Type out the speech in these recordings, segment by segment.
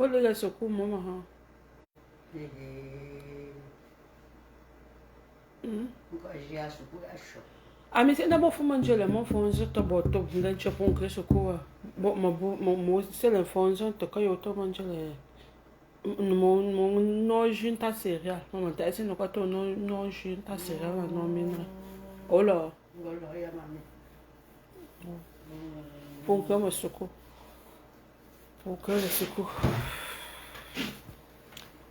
Bon, le secours, maman. Ami, c'est d'abord faut manger le mon fonds, tu bois tout, bien tu prends que secours. Bon, mon c'est le fonds, tu quand tu manges le mon non jeune ta céréale. Maman, t'as essayé de quoi ton non jeune ta céréale non minerai. Oh là. Pour que me secours. Pour que le secours.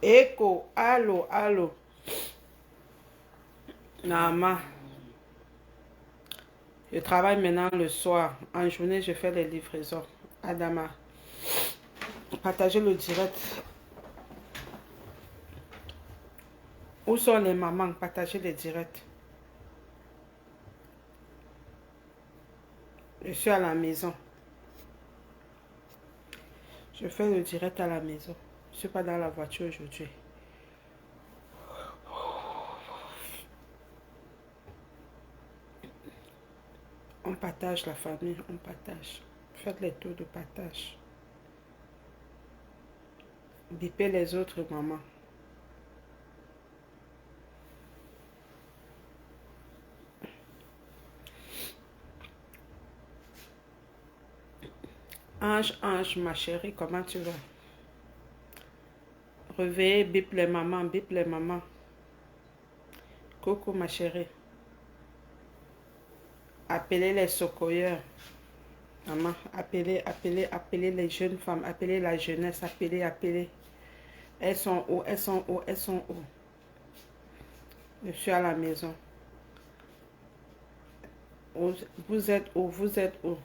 Écho, allô, allô. Nama. Je travaille maintenant le soir. En journée, je fais les livraisons. Adama. Partagez le direct. Où sont les mamans? Partagez les directs. Je suis à la maison. Je fais le direct à la maison. Je ne suis pas dans la voiture aujourd'hui. On partage la famille, on partage. Faites les tours de partage. Bipez les autres mamans. Ange, Ange, ma chérie, comment tu vas? Réveillez, bip les mamans, bip les mamans. Coucou ma chérie. Appelez les secours. Maman, appelez, appelez, appelez les jeunes femmes, appelez la jeunesse, appelez, appelez. Elles sont où, elles sont où, elles sont où? Je suis à la maison. Vous êtes où, vous êtes où?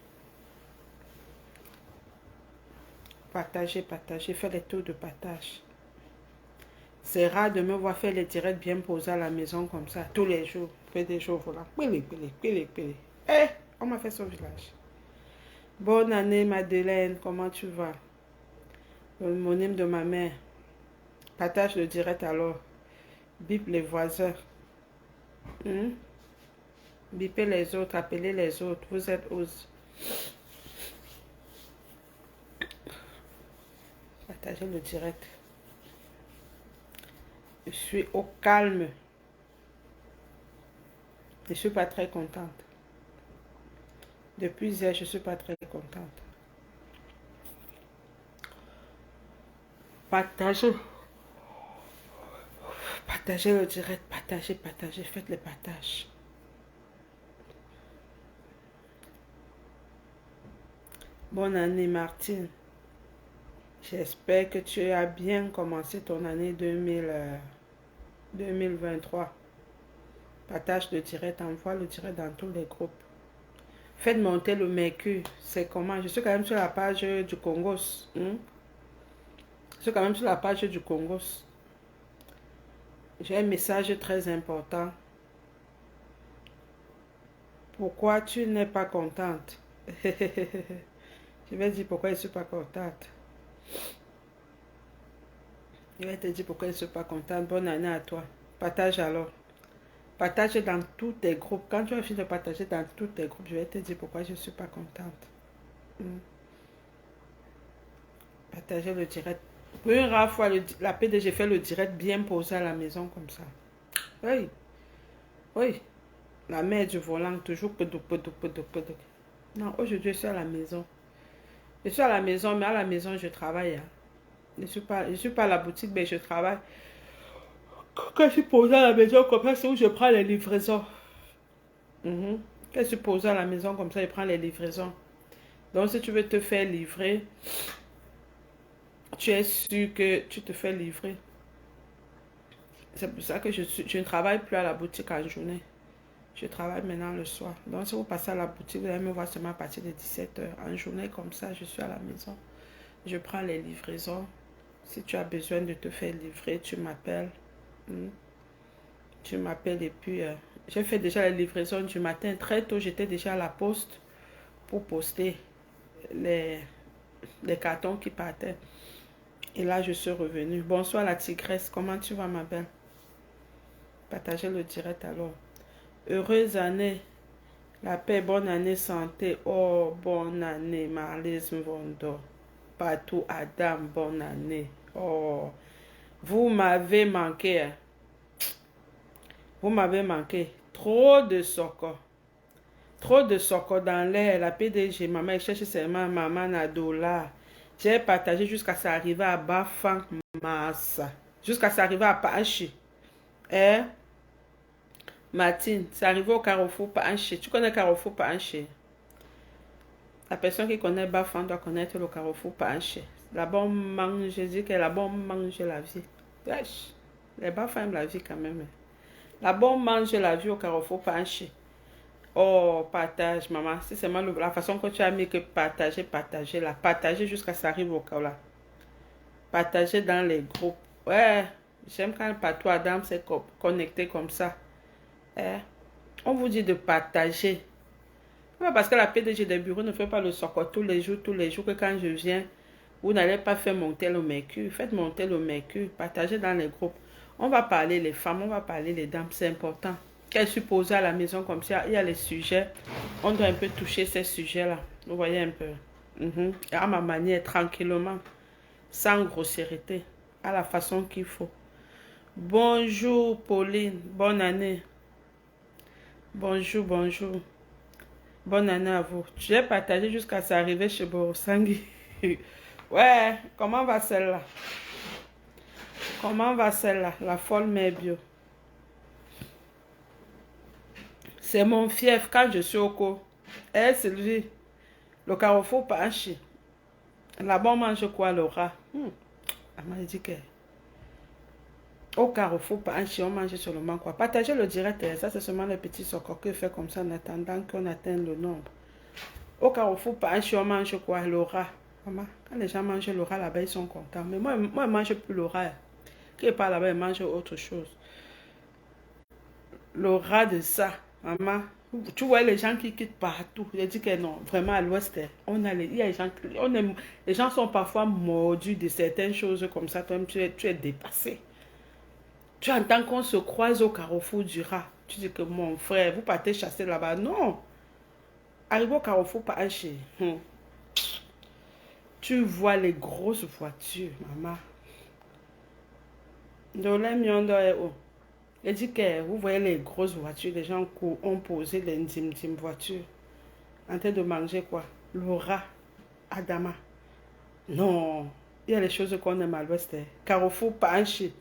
Partagez, partagez, faites les tours de partage. C'est rare de me voir faire les directs bien posés à la maison comme ça, tous les jours. Faites des jours, voilà. Pélé, pélé, pélé, pélé. Eh, on m'a fait son village. Bonne année, Madeleine, comment tu vas? Mon hymne de ma mère. Partage le direct alors. Bip les voisins. Bipez les autres, appelez les autres. Vous êtes où? Partagez le direct. Je suis au calme. Je ne suis pas très contente. Depuis hier, je ne suis pas très contente. Partagez. Partagez le direct. Partagez, partagez. Faites le partage. Bonne année, Martine. J'espère que tu as bien commencé ton année 2023. Partage le direct, envoie le direct dans tous les groupes. Faites monter le mercure. C'est comment? Je suis quand même sur la page du Congos. Je suis quand même sur la page du Congos. J'ai un message très important. Pourquoi tu n'es pas contente? Je vais dire pourquoi je ne suis pas contente. Je vais te dire pourquoi je ne suis pas contente. Bonne année à toi. Partage alors. Partage dans tous tes groupes. Quand tu as fini de partager dans tous tes groupes, je vais te dire pourquoi je ne suis pas contente. Partagez le direct. Pour une rare fois, la PDG fait le direct bien posé à la maison comme ça. Oui. Oui. La mère du volant, toujours pedou. Non, aujourd'hui, je suis à la maison. Je suis à la maison, mais à la maison, je travaille. Je ne suis pas à la boutique, mais je travaille. Quand je suis posée à la maison comme ça, c'est où je prends les livraisons. Quand je suis posée à la maison comme ça, je prends les livraisons. Donc, si tu veux te faire livrer, tu es sûr que tu te fais livrer. C'est pour ça que je ne travaille plus à la boutique en journée. Je travaille maintenant le soir. Donc, si vous passez à la boutique, vous allez me voir seulement à partir de 17 h. En journée, comme ça, je suis à la maison. Je prends les livraisons. Si tu as besoin de te faire livrer, tu m'appelles. Tu m'appelles et puis... j'ai fait déjà les livraisons du matin. Très tôt, j'étais déjà à la poste pour poster les cartons qui partaient. Et là, je suis revenue. Bonsoir la tigresse. Comment tu vas, ma belle? Partagez le direct alors. Heureuse année. La paix, bonne année, santé. Oh, bonne année, Marlise Mvondo. partout. Adam, bonne année. Oh, vous m'avez manqué. Hein. Vous m'avez manqué. Trop de soko. Trop de soko dans l'air. La PDG, maman, elle cherche seulement maman Nadola. J'ai partagé jusqu'à s'arriver à Bafang Massa. Jusqu'à s'arriver à Panchi. Hein? Martine, c'est arrivé au Carrefour Panchi. Tu connais Carrefour Panchi? La personne qui connaît Bafang doit connaître le Carrefour Panchi. Là-bas, on mange, je dis que là-bas, on mange la vie. Wesh, les Bafang aiment la vie quand même. Là-bas, on mange la vie au Carrefour Panchi. Oh, partage, maman. C'est seulement la façon que tu as mis que partager là. Partager jusqu'à ça arrive au cas là. Partager dans les groupes. Ouais, j'aime quand partout Adam s'est connecté comme ça. Eh, on vous dit de partager. Pas parce que la PDG des bureaux ne fait pas le soccer tous les jours, que quand je viens, vous n'allez pas faire monter le mercure. Faites monter le mercure. Partagez dans les groupes. On va parler les femmes, on va parler les dames. C'est important. Qu'elles soient posées à la maison comme ça, il y a les sujets. On doit un peu toucher ces sujets-là. Vous voyez un peu. À ma manière, tranquillement. Sans grossièreté. À la façon qu'il faut. Bonjour Pauline. Bonne année. Bonjour, bonjour. Bonne année à vous. J'ai partagé jusqu'à s'arriver chez Borosangui. Ouais, comment va celle-là? Comment va celle-là? La folle mère bio. C'est mon fief quand je suis au co. Eh, Sylvie, le Carrefour Panchi. Là-bas, on mange quoi, Laura? Elle m'a dit que au Carrefour Panchi, on mange seulement quoi? Partagez le direct, ça c'est seulement les petits socos que fait comme ça en attendant qu'on atteigne le nombre. Au Carrefour Panchi, on mange quoi, Laura? Maman, quand les gens mangent Laura là-bas, ils sont contents. Mais moi je ne mange plus Laura. Qui part là-bas, il mange autre chose. Laura de ça, maman. Tu vois les gens qui quittent partout. Je dis que non, vraiment à l'ouest, il y a les gens, les gens sont parfois mordus de certaines choses comme ça. Toi, tu es dépassé. Tu entends qu'on se croise au Carrefour du Rat. Tu dis que mon frère, vous partez chasser là-bas. Non. Arrive au Carrefour, pas un chez. Tu vois les grosses voitures, maman. Dans les mions d'où. Il dit que vous voyez les grosses voitures, les gens ont posé les intimes voitures. En train de manger quoi? Laura, Adama. Non. Il y a les choses qu'on aime à l'ouest. Carrefour, Panchi.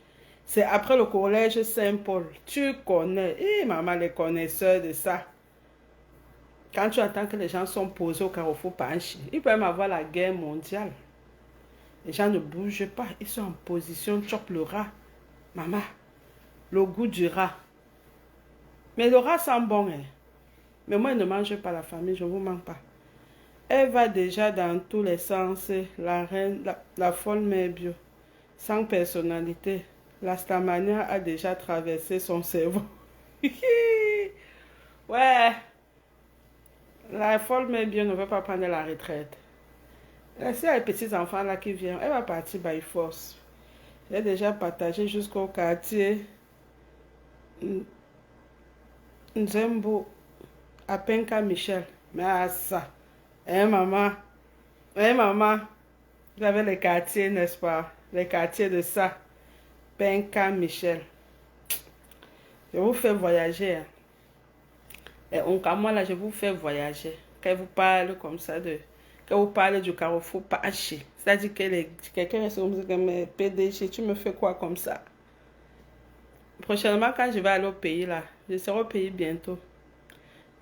C'est après le collège Saint-Paul. Tu connais. Maman, les connaisseurs de ça. Quand tu entends que les gens sont posés au Carrefour Panchi, ils peuvent même avoir la guerre mondiale. Les gens ne bougent pas. Ils sont en position, chope le rat. Maman, le goût du rat. Mais le rat sent bon. Hein. Mais moi, je ne mange pas la famille, je ne vous mens pas. Elle va déjà dans tous les sens. La reine, la folle mère bio. Sans personnalité. La stamania a déjà traversé son cerveau. Ouais. La folle mère bio ne veut pas prendre la retraite. C'est les petits-enfants là qui viennent. Elle va partir by force. J'ai déjà partagé jusqu'au quartier Nzembo à Penka Michel. Mais à ça. Maman. Maman. Vous avez les quartiers, n'est-ce pas? Les quartiers de ça. Penka Michel. Je vous fais voyager. Hein. Et moi là, je vous fais voyager. Quand vous parlez comme ça de... Quand vous parlez du Carrefour Panchi. C'est-à-dire que quelqu'un est comme ça, mais PDG, tu me fais quoi comme ça? Prochainement, quand je vais aller au pays là, je serai au pays bientôt.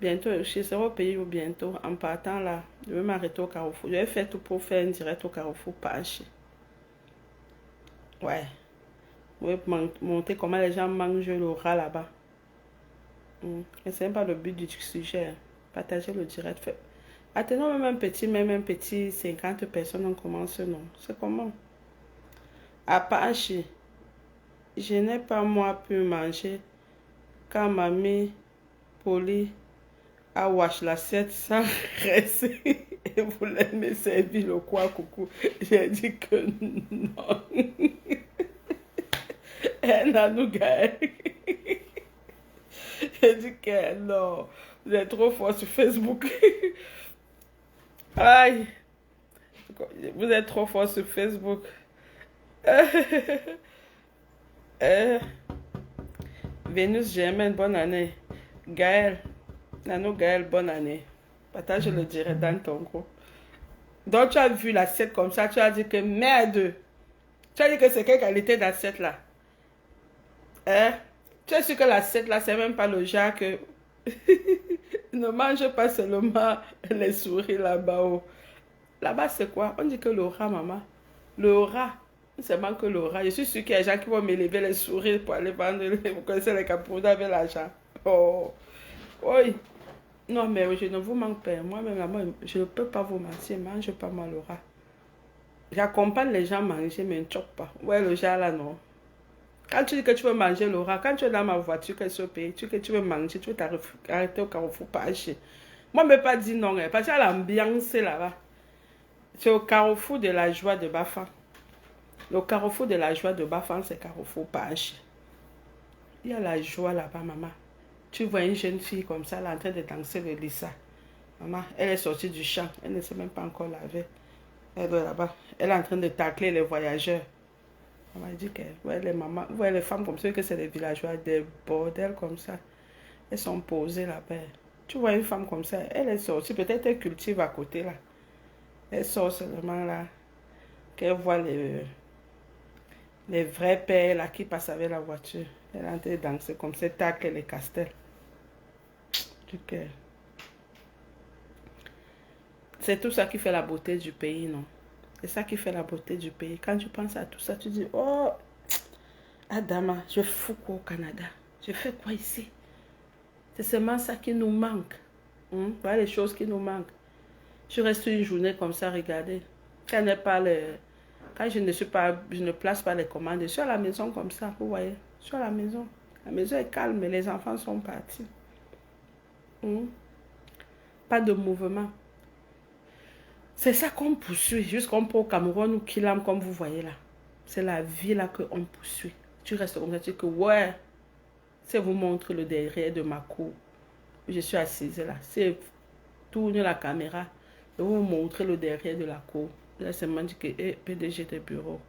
Bientôt, je serai au pays bientôt. En partant là, je vais m'arrêter au Carrefour. Je vais faire tout pour faire un direct au Carrefour Panchi. Ouais. Je vais montrer comment les gens mangent le rat là-bas. Et c'est pas le but du sujet. Partager le direct. Attendons même un petit 50 personnes, on commence, non. C'est comment? À Panchi, je n'ai pas moi pu manger quand mamie Poli a wash l'assiette sans rester et voulait me servir le quoi coucou. J'ai dit que non. Elle n'a nous gagné. J'ai dit que non. Vous êtes trop fort sur Facebook. Aïe. Vous êtes trop fort sur Facebook. Euh, Vénus Germaine, bonne année. Gaël, Nano Gaël, bonne année. Partage le direct dans ton groupe. Donc tu as vu l'assiette comme ça, tu as dit que merde. Tu as dit que c'est quelle qualité d'assiette là? Hein? Tu es sûr que l'assiette là, c'est même pas le genre que... Ne mange pas seulement les souris là-bas. Oh. Là-bas, c'est quoi? On dit que le rat, maman. Le rat. C'est seulement que le rat. Je suis sûr qu'il y a des gens qui vont m'élever les souris pour aller vendre. Vous connaissez les Camerounais avec l'argent. Oh. Oui. Non, mais je ne vous manque pas. Moi-même, là, je ne peux pas vous mentir. Je ne mange pas moi le rat. J'accompagne les gens à manger, mais je ne choque pas. Ouais, le genre là, non. Quand tu dis que tu veux manger le rat, quand tu es dans ma voiture, que tu pays, que tu veux manger, tu veux t'arrêter au carrefour, pas acheter. Moi, je ne peux pas dire non, parce qu'il y a l'ambiance là-bas. C'est au carrefour de la joie de Bafan. Le carrefour de la joie de Bafan, c'est carrefour pas acheter. Il y a la joie là-bas, maman. Tu vois une jeune fille comme ça, elle est en train de danser le lissa. Maman, elle est sortie du champ, elle ne s'est même pas encore lavée. Elle est là-bas, elle est en train de tacler les voyageurs. On m'a dit que les mamans, les femmes comme ça, que c'est des villageois, des bordels comme ça. Elles sont posées là-bas. Tu vois une femme comme ça, elle est sortie, peut-être elle cultive à côté là. Elle sort seulement là, qu'elle voit les vrais pères là qui passent avec la voiture. Elle est en train de danser comme ça, tacle les castels. C'est tout ça qui fait la beauté du pays, non? C'est ça qui fait la beauté du pays. Quand tu penses à tout ça, tu dis, oh, Adama, je fous quoi au Canada? Je fais quoi ici? C'est seulement ça qui nous manque. Voilà les choses qui nous manquent. Je reste une journée comme ça, regardez. Quand je ne place pas les commandes, je suis à la maison comme ça, vous voyez. Je suis à la maison. La maison est calme, mais les enfants sont partis. Pas de mouvement. C'est ça qu'on poursuit, jusqu'on peut au Cameroun ou Kilam, comme vous voyez là. C'est la vie là qu'on poursuit. Tu restes comme ça, tu dis que ouais, c'est vous montrer le derrière de ma cour. Je suis assise là. C'est tourner la caméra, et vous montrer le derrière de la cour. Là, c'est moi dit que PDG des bureaux.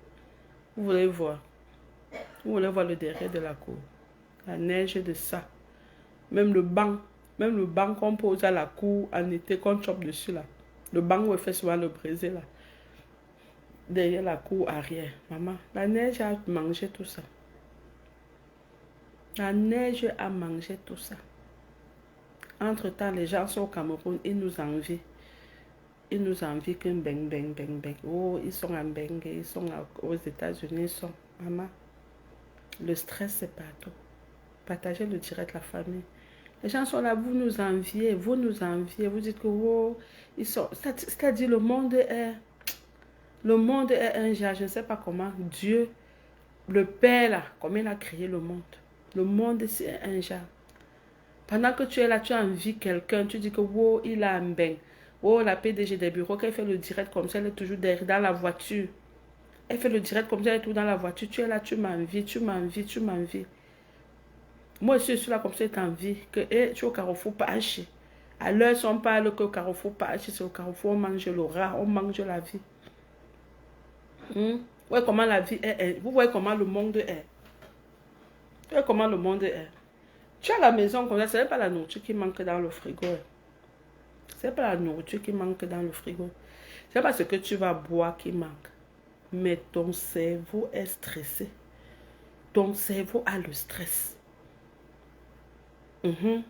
Vous voulez voir. Vous voulez voir le derrière de la cour. La neige de ça. Même le banc qu'on pose à la cour en été, qu'on chope dessus là. Le banc où on fait souvent le brésil là. Derrière la cour arrière. Maman, la neige a mangé tout ça. La neige a mangé tout ça. Entre-temps, les gens sont au Cameroun, ils nous envient. Ils nous envient qu'un bang, bang, bang, bang. Oh, ils sont en bang, ils sont aux États-Unis, ils sont. Maman, le stress, c'est partout. Partagez le direct, la famille. Les gens sont là, vous nous enviez, vous dites que oh, ils sont. C'est-à-dire, le monde est un genre, je ne sais pas comment. Dieu, le Père là, comment il a créé le monde. Le monde, c'est un genre. Pendant que tu es là, tu envies quelqu'un, tu dis que oh, il a un bain. Oh, la PDG des bureaux, quand elle fait le direct comme ça, elle est toujours derrière, dans la voiture. Elle fait le direct comme ça, elle est toujours dans la voiture. Tu es là, tu m'envies. Moi aussi, je suis là comme ça, je t'envie. Que tu es au carrefour, pas acheter. À l'heure, si on parle qu'au carrefour, pas acheter, c'est au carrefour, on mange le rat, on mange la vie. Vous voyez comment la vie est. Vous voyez comment le monde est. Vous voyez comment le monde est. Tu es à la maison comme ça, ce n'est pas la nourriture qui manque dans le frigo. Ce n'est pas la nourriture qui manque dans le frigo. Ce n'est pas ce que tu vas boire qui manque. Mais ton cerveau est stressé. Ton cerveau a le stress. Vous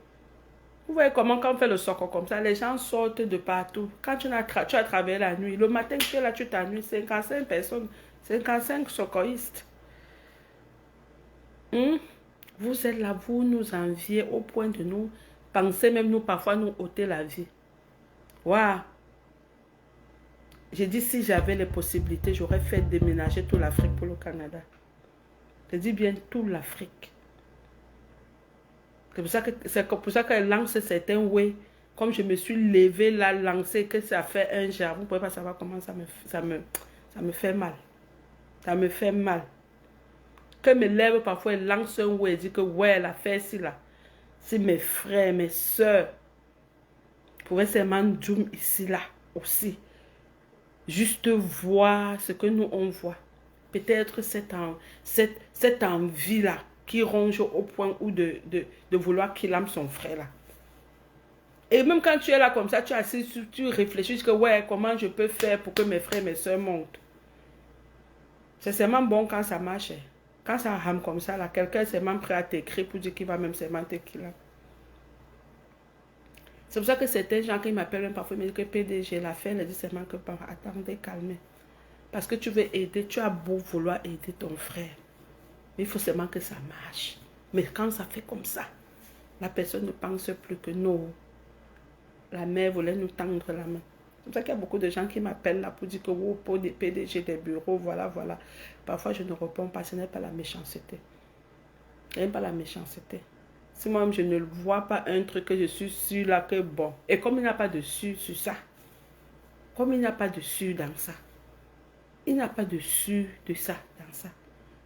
voyez comment quand on fait le soco comme ça, les gens sortent de partout. Quand tu as travaillé la nuit, le matin tu es là, tu t'ennuies, 55 personnes, 55 socoïstes. Vous êtes là, vous nous enviez au point de nous penser, même nous parfois nous ôter la vie. Waouh! J'ai dit si j'avais les possibilités, j'aurais fait déménager toute l'Afrique pour le Canada. Je dis bien toute l'Afrique. C'est pour ça qu'elle lance certains oui. Comme je me suis levée là, lancée, que ça fait un genre. Vous ne pouvez pas savoir comment ça me fait mal. Ça me fait mal. Que mes lèvres parfois elles lancent un oui et disent que ouais, elle a fait ci là. Si mes frères, mes soeurs pouvaient seulement zoom ici là aussi. Juste voir ce que nous, on voit. Peut-être cette envie-là qui ronge au point où de vouloir qu'il aime son frère là. Et même quand tu es là comme ça, tu es assis, tu réfléchis que ouais, comment je peux faire pour que mes frères et mes soeurs montent. C'est seulement bon quand ça marche. Quand ça rame comme ça, là, quelqu'un est seulement prêt à t'écrire pour dire qu'il va même seulement t'écrire là. C'est pour ça que certains gens qui m'appellent même parfois me disent que PDG l'a fait, ils disent seulement que bon, attendez, calmez. Parce que tu veux aider, tu as beau vouloir aider ton frère. Mais il faut seulement que ça marche. Mais quand ça fait comme ça, la personne ne pense plus que non. La mère voulait nous tendre la main. C'est pour ça qu'il y a beaucoup de gens qui m'appellent là pour dire que oh, pour des PDG des bureaux, voilà, voilà. Parfois, je ne réponds pas, ce n'est pas la méchanceté. Ce n'est pas la méchanceté. Si moi-même, je ne vois pas un truc que je suis sûr là que bon. Et comme il n'y a pas de sûr sur ça, comme il n'y a pas de sûr dans ça, il n'y a pas de sûr de ça dans ça.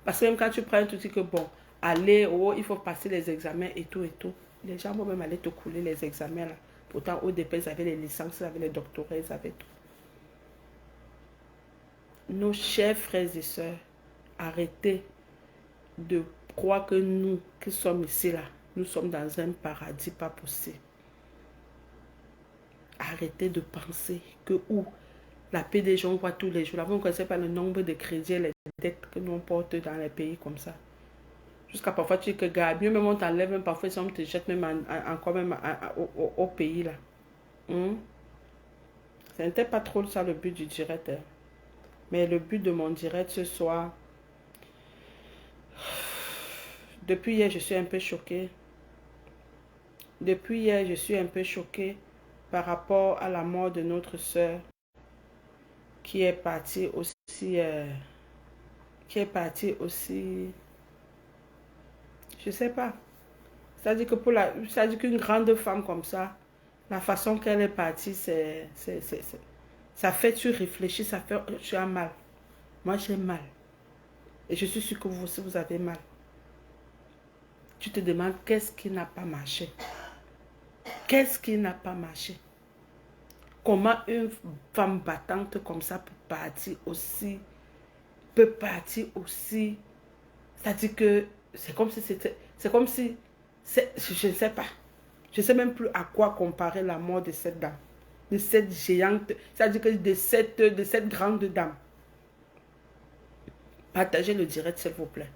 Parce que même quand tu prends un truc que bon, allez, oh, il faut passer les examens et tout, les gens vont même aller te couler les examens là. Pourtant, au départ, ils avaient les licences, ils avaient les doctorats, ils avaient tout. Nos chers frères et sœurs, arrêtez de croire que nous qui sommes ici là, nous sommes dans un paradis pas possible. Arrêtez de penser que où la paix des gens voit tous les jours. Là, vous ne connaissez pas le nombre de crédits et les dettes que nous porte dans les pays comme ça. Jusqu'à parfois tu dis que gars, mieux même on t'enlève, même parfois on te jette même encore même au pays là. Ce n'était pas trop ça le but du direct. Hein. Mais le but de mon direct ce soir, depuis hier je suis un peu choquée. Depuis hier je suis un peu choquée par rapport à la mort de notre soeur qui est partie aussi, je sais pas. C'est-à-dire que c'est-à-dire qu'une grande femme comme ça, la façon qu'elle est partie, ça fait tu réfléchis, ça fait tu as mal. Moi j'ai mal. Et je suis sûre que vous aussi vous avez mal. Tu te demandes qu'est-ce qui n'a pas marché. Qu'est-ce qui n'a pas marché? Comment une femme battante comme ça peut partir aussi, c'est-à-dire que c'est comme si je ne sais pas. Je ne sais même plus à quoi comparer la mort de cette dame. De cette géante, c'est-à-dire que de cette grande dame. Partagez le direct, s'il vous plaît.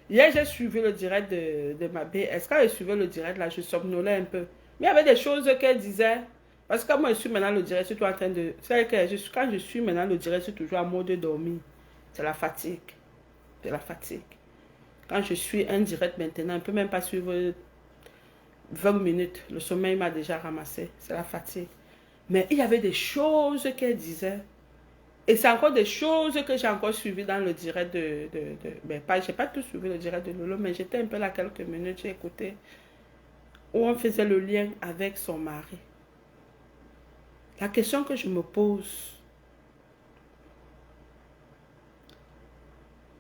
Hier, j'ai suivi le direct de ma BS. Quand je suivais le direct, là, je somnolais un peu. Mais il y avait des choses qu'elle disait. Parce que moi, je suis maintenant le direct, je suis en train de... C'est-à-dire que quand je suis maintenant le direct, je suis toujours en mode de dormir. C'est la fatigue. C'est la fatigue. Quand je suis un direct maintenant, je ne peux même pas suivre 20 minutes. Le sommeil m'a déjà ramassé. C'est la fatigue. Mais il y avait des choses qu'elle disait. Et c'est encore des choses que j'ai encore suivies dans le direct ben, je n'ai pas tout suivi le direct de Lolo, mais j'étais un peu là quelques minutes, j'ai écouté, où on faisait le lien avec son mari. La question que je me pose,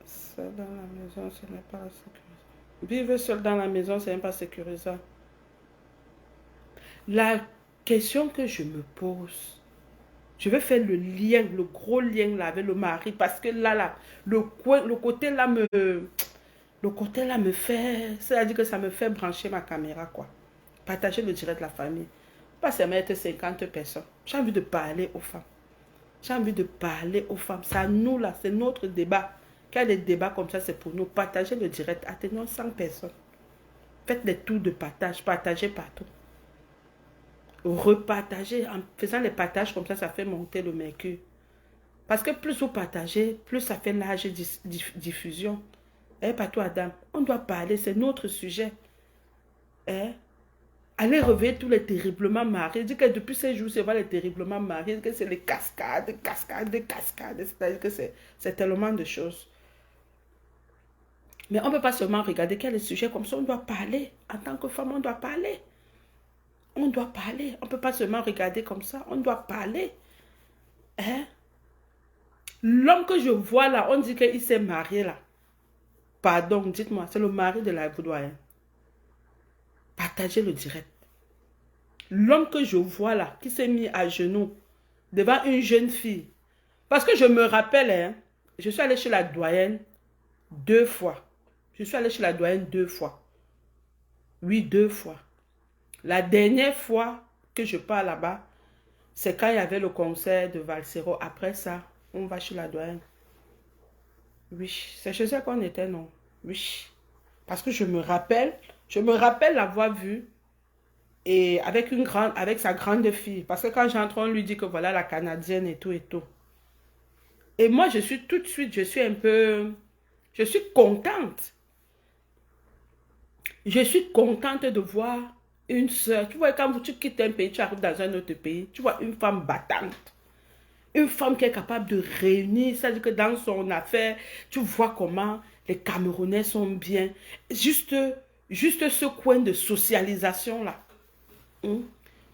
seul dans la maison, ce n'est pas sécurisant. Vivre seul dans la maison, ce n'est pas sécurisant. La question que je me pose, je vais faire le lien, le gros lien là avec le mari, parce que là, le côté là me fait, c'est-à-dire que ça me fait brancher ma caméra, quoi. Partager le direct de la famille. Pas seulement être 50 personnes. J'ai envie de parler aux femmes. J'ai envie de parler aux femmes. C'est à nous là, c'est notre débat. Qu'il y a des débats comme ça, c'est pour nous. Partager le direct, atteignons 100 personnes. Faites des tours de partage, partagez partout. Repartager, en faisant les partages comme ça fait monter le mercure. Parce que plus vous partagez, plus ça fait large diffusion. Pas toi, Adam. On doit parler, c'est notre sujet. Allez réveiller tous les terriblement mariés. Dit que depuis ces jours, c'est pas les terriblement mariés, que c'est les cascades. C'est-à-dire que c'est tellement de choses. Mais on ne peut pas seulement regarder quel est le sujet comme ça. On doit parler. En tant que femme, on doit parler. On doit parler. On ne peut pas seulement regarder comme ça. On doit parler. L'homme que je vois là, on dit qu'il s'est marié là. Pardon, dites-moi, c'est le mari de la Vaudoyenne. Partagez le direct. L'homme que je vois là, qui s'est mis à genoux devant une jeune fille Parce que je me rappelle, hein, je suis allée chez la doyenne 2 fois. Je suis allée chez la doyenne 2 fois. Oui, 2 fois. La dernière fois que je pars là-bas, c'est quand il y avait le concert de Valsero. Après ça, on va chez la doyenne. Oui, c'est chez elle qu'on était, non? Oui. Parce que je me rappelle l'avoir vue et avec sa grande fille. Parce que quand j'entre, on lui dit que voilà la Canadienne et tout et tout. Et moi, je suis tout de suite, je suis contente. Je suis contente de voir une soeur. Tu vois, quand tu quittes un pays, tu arrives dans un autre pays, tu vois une femme battante. Une femme qui est capable de réunir, c'est-à-dire que dans son affaire, tu vois comment les Camerounais sont bien. Juste ce coin de socialisation-là. Hein?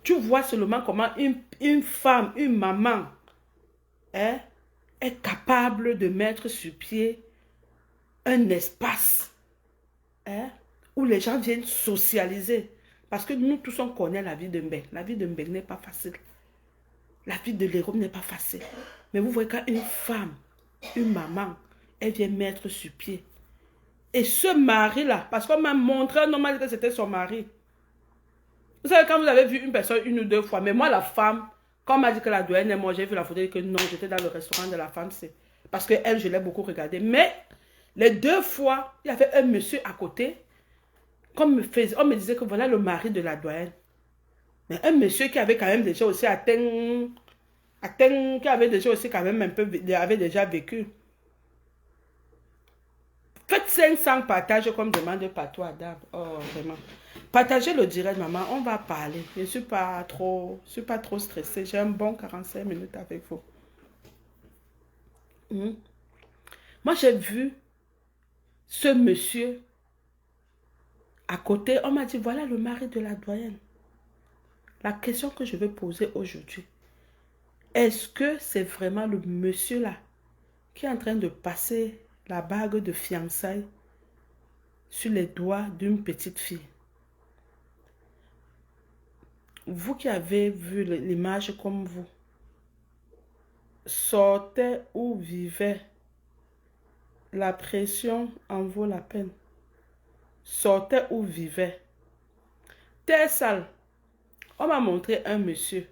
Tu vois seulement comment une femme, une maman, hein, est capable de mettre sur pied un espace, hein, où les gens viennent socialiser. Parce que nous tous, on connaît la vie de Mbek. La vie de Mbek n'est pas facile. La vie de l'Europe n'est pas facile. Mais vous voyez quand une femme, une maman, elle vient mettre sur pied. Et ce mari-là, parce qu'on m'a montré un homme que c'était son mari. Vous savez, quand vous avez vu une personne 1 ou 2 fois, mais moi, la femme, quand on m'a dit que la douane est morte, j'ai vu la photo et que non, j'étais dans le restaurant de la femme, c'est parce qu'elle, je l'ai beaucoup regardée. Mais les 2 fois, il y avait un monsieur à côté, on me disait que voilà le mari de la douane. Mais un monsieur qui avait quand même déjà aussi qui avait déjà aussi quand même un peu, avait déjà vécu. Faites 500 partages comme demande Patou Adam. Oh, vraiment. Partagez le direct, maman. On va parler. Je ne suis pas trop stressée. J'ai un bon 45 minutes avec vous. Moi, j'ai vu ce monsieur à côté. On m'a dit, voilà le mari de la doyenne. La question que je vais poser aujourd'hui, est-ce que c'est vraiment le monsieur-là qui est en train de passer la bague de fiançailles sur les doigts d'une petite fille? Vous qui avez vu l'image comme vous, sortez ou vivez, la pression en vaut la peine. Sortez ou vivez. Terre sale. On m'a montré un monsieur.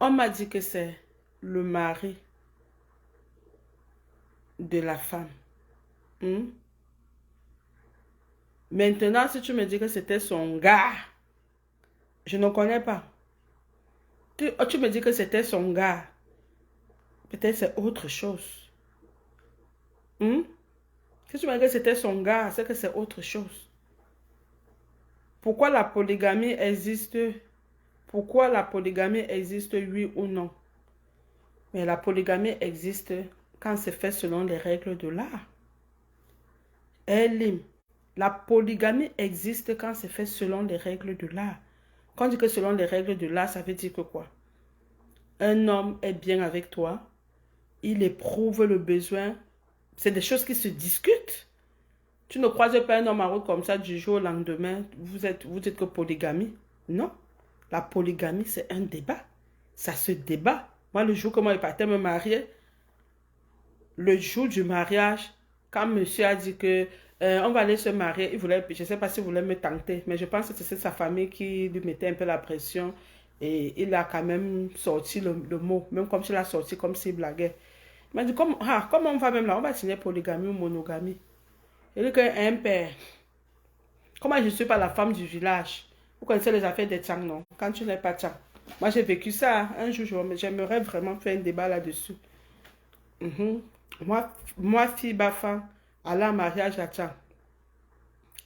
On m'a dit que c'est le mari de la femme. Maintenant, si tu me dis que c'était son gars, je ne connais pas. Tu me dis que c'était son gars. Peut-être c'est autre chose. Si tu me dis que c'était son gars, c'est que c'est autre chose. Pourquoi la polygamie existe? Pourquoi la polygamie existe, oui ou non? Mais la polygamie existe quand c'est fait selon les règles de l'art. La polygamie existe quand c'est fait selon les règles de l'art. Quand on dit que selon les règles de l'art, ça veut dire que quoi? Un homme est bien avec toi, il éprouve le besoin. C'est des choses qui se discutent. Tu ne croises pas un homme en route comme ça du jour au lendemain, vous êtes que polygamie. Non. La polygamie, c'est un débat. Ça se débat. Moi, le jour que moi, je partais me marier, le jour du mariage, quand monsieur a dit que on va aller se marier, je ne sais pas s'il voulait me tenter, mais je pense que c'est sa famille qui lui mettait un peu la pression et il a quand même sorti le mot, même comme s'il a sorti, comme s'il blaguait. Il m'a dit, comment on va même là, on va signer polygamie ou monogamie. Il dit qu'un père, comment je ne suis pas la femme du village? Vous connaissez les affaires des Tchang, non? Quand tu n'es pas Tchang. Moi, j'ai vécu ça. Un jour, j'aimerais vraiment faire un débat là-dessus. Moi, fille Bafan, aller en mariage à Tchang.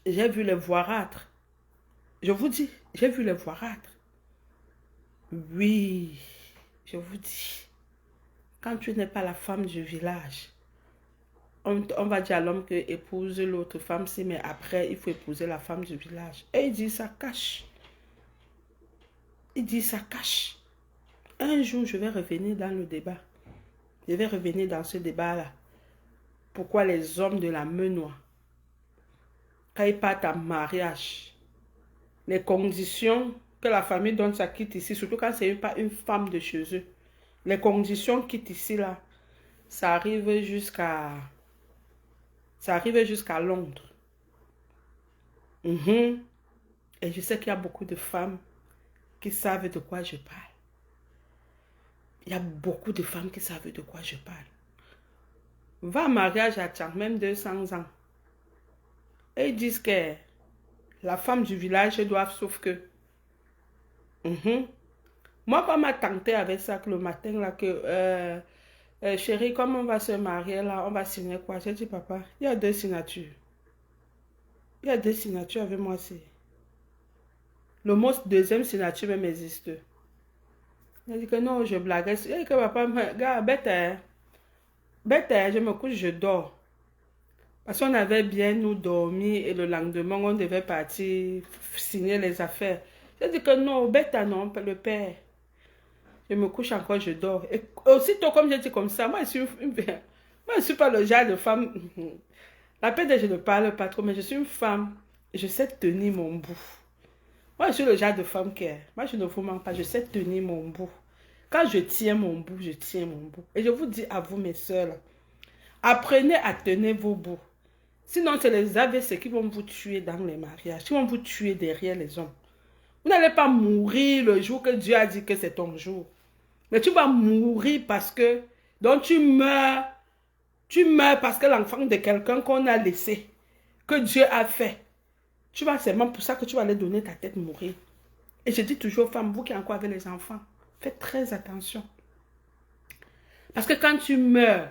J'ai vu les voirâtres. Je vous dis, j'ai vu les voirâtres. Oui, je vous dis. Quand tu n'es pas la femme du village, on va dire à l'homme que épouse l'autre femme, si, mais après, il faut épouser la femme du village. Et il dit, ça cache. Il dit, ça cache. Un jour, je vais revenir dans le débat. Je vais revenir dans ce débat-là. Pourquoi les hommes de la Menoie, quand ils partent en mariage, les conditions que la famille donne, ça quitte ici, surtout quand ce n'est pas une femme de chez eux. Les conditions quittent ici, là. Ça arrive jusqu'à Londres. Mhm. Et je sais qu'il y a beaucoup de femmes qui savent de quoi je parle. Il y a beaucoup de femmes qui savent de quoi je parle. Va en mariage à Tchang, même 200 ans. Et ils disent que la femme du village doit, sauf que. Mhm. Moi, quand on m'a tenté avec ça que le matin, là, que chérie, comme on va se marier, là, on va signer quoi? J'ai dit, papa, il y a 2 signatures. Il y a 2 signatures avec moi, c'est. Le mot deuxième signature même existe. Il a dit que non, je blaguais. Il a dit que papa, gars, bête, hein. Bête, hein, je me couche, je dors. Parce qu'on avait bien nous dormi et le lendemain, on devait partir signer les affaires. J'ai dit que non, bête, non, le père. Je me couche encore, je dors. Et aussitôt, comme j'ai dit comme ça, moi, moi, je suis pas le genre de femme. La peine, je ne parle pas trop, mais je suis une femme. Je sais tenir mon bout. Moi, je suis le genre de femme qui est. Moi, je ne vous mens pas, je sais tenir mon bout. Quand je tiens mon bout, je tiens mon bout. Et je vous dis à vous, mes soeurs, apprenez à tenir vos bouts. Sinon, c'est les AVC qui vont vous tuer dans les mariages, qui vont vous tuer derrière les hommes. Vous n'allez pas mourir le jour que Dieu a dit que c'est ton jour. Mais tu vas mourir parce que... Donc tu meurs. Tu meurs parce que l'enfant de quelqu'un qu'on a laissé, que Dieu a fait. Tu vas, c'est même pour ça que tu vas aller donner ta tête mourir. Et je dis toujours aux femmes, vous qui encore avez les enfants, faites très attention. Parce que quand tu meurs,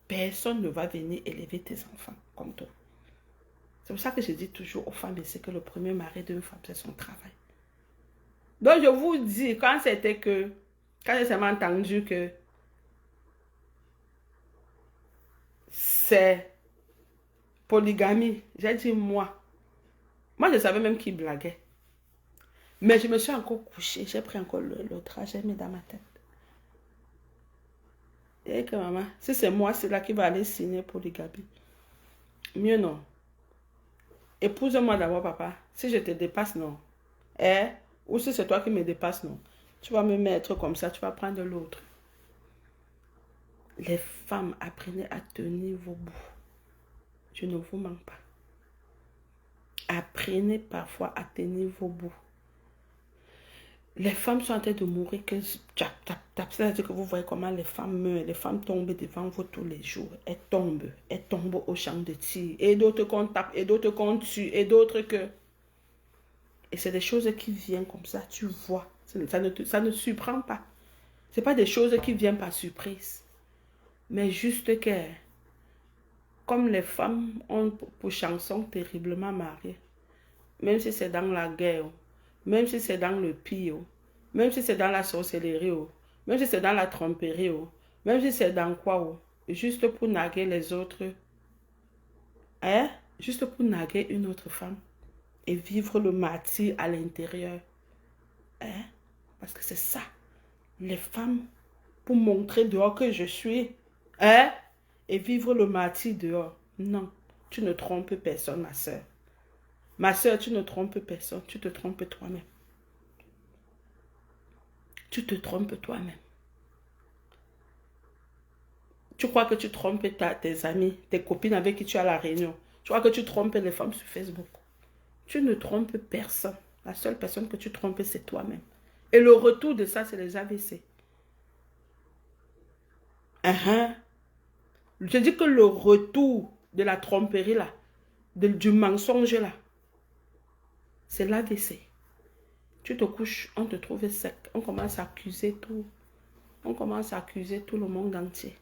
personne ne va venir élever tes enfants comme toi. C'est pour ça que je dis toujours aux femmes, c'est que le premier mari d'une femme, c'est son travail. Donc je vous dis, quand j'ai seulement entendu que c'est polygamie, j'ai dit moi je savais même qu'il blaguait. Mais je me suis encore couchée, j'ai pris encore le trajet mis dans ma tête. Et que maman, si c'est moi, c'est là qui va aller signer polygamie. Mieux non. Épouse-moi d'abord, papa. Si je te dépasse, non. Ou si c'est toi qui me dépasses, non. Tu vas me mettre comme ça, tu vas prendre l'autre. Les femmes, apprenez à tenir vos bouts. Je ne vous mens pas. Apprenez parfois à tenir vos bouts. Les femmes sont en train de mourir que c'est-à-dire que vous voyez comment les femmes meurent, les femmes tombent devant vous tous les jours. Elles tombent au champ de tir. Et d'autres qu'on tape, et d'autres qu'on tue, et d'autres que... Et c'est des choses qui viennent comme ça, tu vois. Ça ne surprend pas. Ce n'est pas des choses qui viennent par surprise. Mais juste que, comme les femmes ont pour chanson terriblement mariées, même si c'est dans la guerre, même si c'est dans le pire, même si c'est dans la sorcellerie, même si c'est dans la tromperie, même si c'est dans quoi, juste pour narguer les autres, juste pour narguer une autre femme et vivre le martyr à l'intérieur. Parce que c'est ça, les femmes, pour montrer dehors que je suis, et vivre le martyr dehors. Non, tu ne trompes personne, ma soeur. Ma soeur, tu ne trompes personne, tu te trompes toi-même. Tu te trompes toi-même. Tu crois que tu trompes tes amis, tes copines avec qui tu es à la réunion. Tu crois que tu trompes les femmes sur Facebook. Tu ne trompes personne. La seule personne que tu trompes, c'est toi-même. Et le retour de ça, c'est les AVC. Je dis que le retour de la tromperie là, du mensonge là, c'est l'AVC. Tu te couches, on te trouve sec. On commence à accuser tout. On commence à accuser tout le monde entier.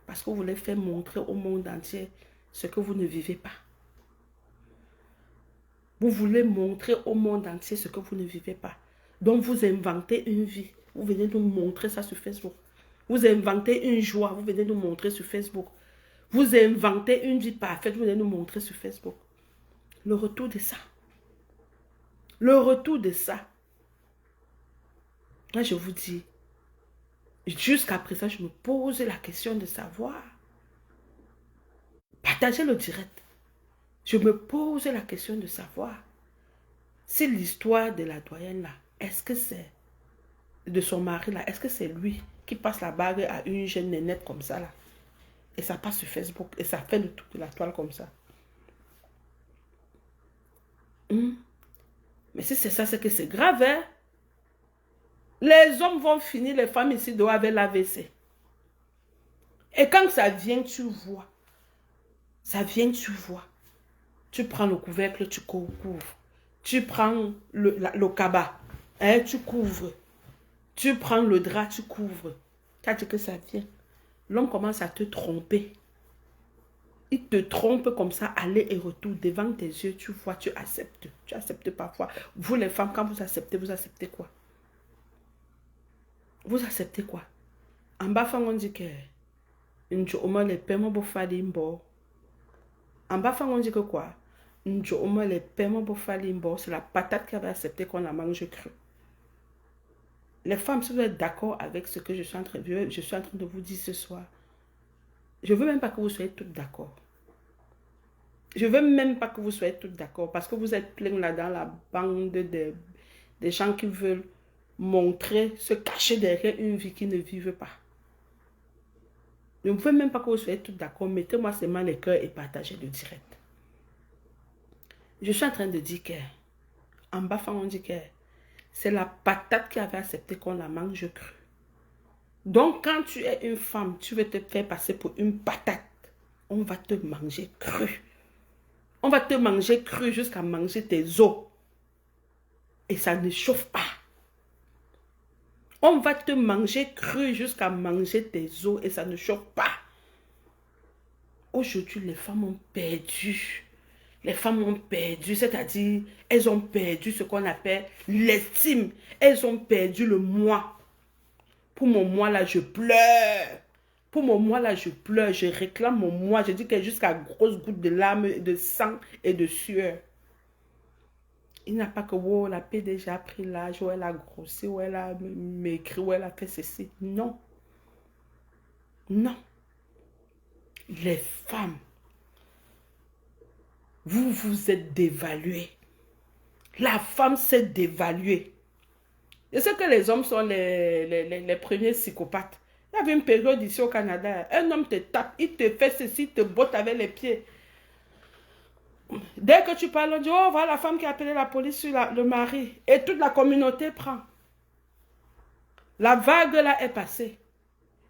Parce que vous voulez faire montrer au monde entier ce que vous ne vivez pas. Vous voulez montrer au monde entier ce que vous ne vivez pas. Donc vous inventez une vie. Vous venez nous montrer ça sur Facebook. Vous inventez une joie. Vous venez nous montrer sur Facebook. Vous inventez une vie parfaite. Vous venez nous montrer sur Facebook. Le retour de ça. Le retour de ça. Là, je vous dis, jusqu'à présent, je me pose la question de savoir. Partagez le direct. Je me pose la question de savoir si l'histoire de la doyenne là, est-ce que c'est de son mari là, est-ce que c'est lui qui passe la bague à une jeune nénette comme ça là? Et ça passe sur Facebook et ça fait le tour de la toile comme ça. Mais si c'est ça, c'est que c'est grave, hein? Les hommes vont finir, les femmes ici dehors avec l'AVC. Et quand ça vient, tu vois. Ça vient, tu vois. Tu prends le couvercle, tu couvres. Tu prends le cabas, hein, tu couvres. Tu prends le drap, tu couvres. Tu as dit que ça vient. L'homme commence à te tromper. Il te trompe comme ça, aller et retour devant tes yeux. Tu vois, tu acceptes. Tu acceptes parfois. Vous les femmes, quand vous acceptez quoi? Vous acceptez quoi? En bas, on dit que les paiements pour faire des mbos. En bas, on dit que quoi? Les paiements pour faire des mbos, c'est la patate qui avait accepté qu'on la mange crue. Les femmes, si vous êtes d'accord avec ce que je suis en train de vous dire ce soir, je ne veux même pas que vous soyez toutes d'accord. Je ne veux même pas que vous soyez toutes d'accord parce que vous êtes plein là dans la bande des gens qui veulent montrer, se cacher derrière une vie qu'ils ne vivent pas. Je ne veux même pas que vous soyez toutes d'accord. Mettez-moi seulement les cœurs et partagez le direct. Je suis en train de dire que, en bas, on dit que c'est la patate qui avait accepté qu'on la mange crue. Donc, quand tu es une femme, tu veux te faire passer pour une patate, on va te manger cru. On va te manger cru jusqu'à manger tes os. Et ça ne chauffe pas. On va te manger cru jusqu'à manger tes os et ça ne chauffe pas. Aujourd'hui, les femmes ont perdu. Les femmes ont perdu, c'est-à-dire, elles ont perdu ce qu'on appelle l'estime. Elles ont perdu le moi. Pour mon moi là, je pleure. Pour mon moi là, je pleure. Je réclame mon moi. Je dis que jusqu'à grosse goutte de larmes, de sang et de sueur. Il n'y a pas que oh, la PDG a pris l'âge, ou elle a grossi, ou elle a maigri, ou elle a fait ceci. Non. Non. Les femmes, vous vous êtes dévaluées. La femme s'est dévaluée. Je sais que les hommes sont les premiers psychopathes. Il y avait une période ici au Canada, un homme te tape, il te fait ceci, il te botte avec les pieds. Dès que tu parles, on dit, oh, voilà la femme qui a appelé la police sur le mari. Et toute la communauté prend. La vague là est passée.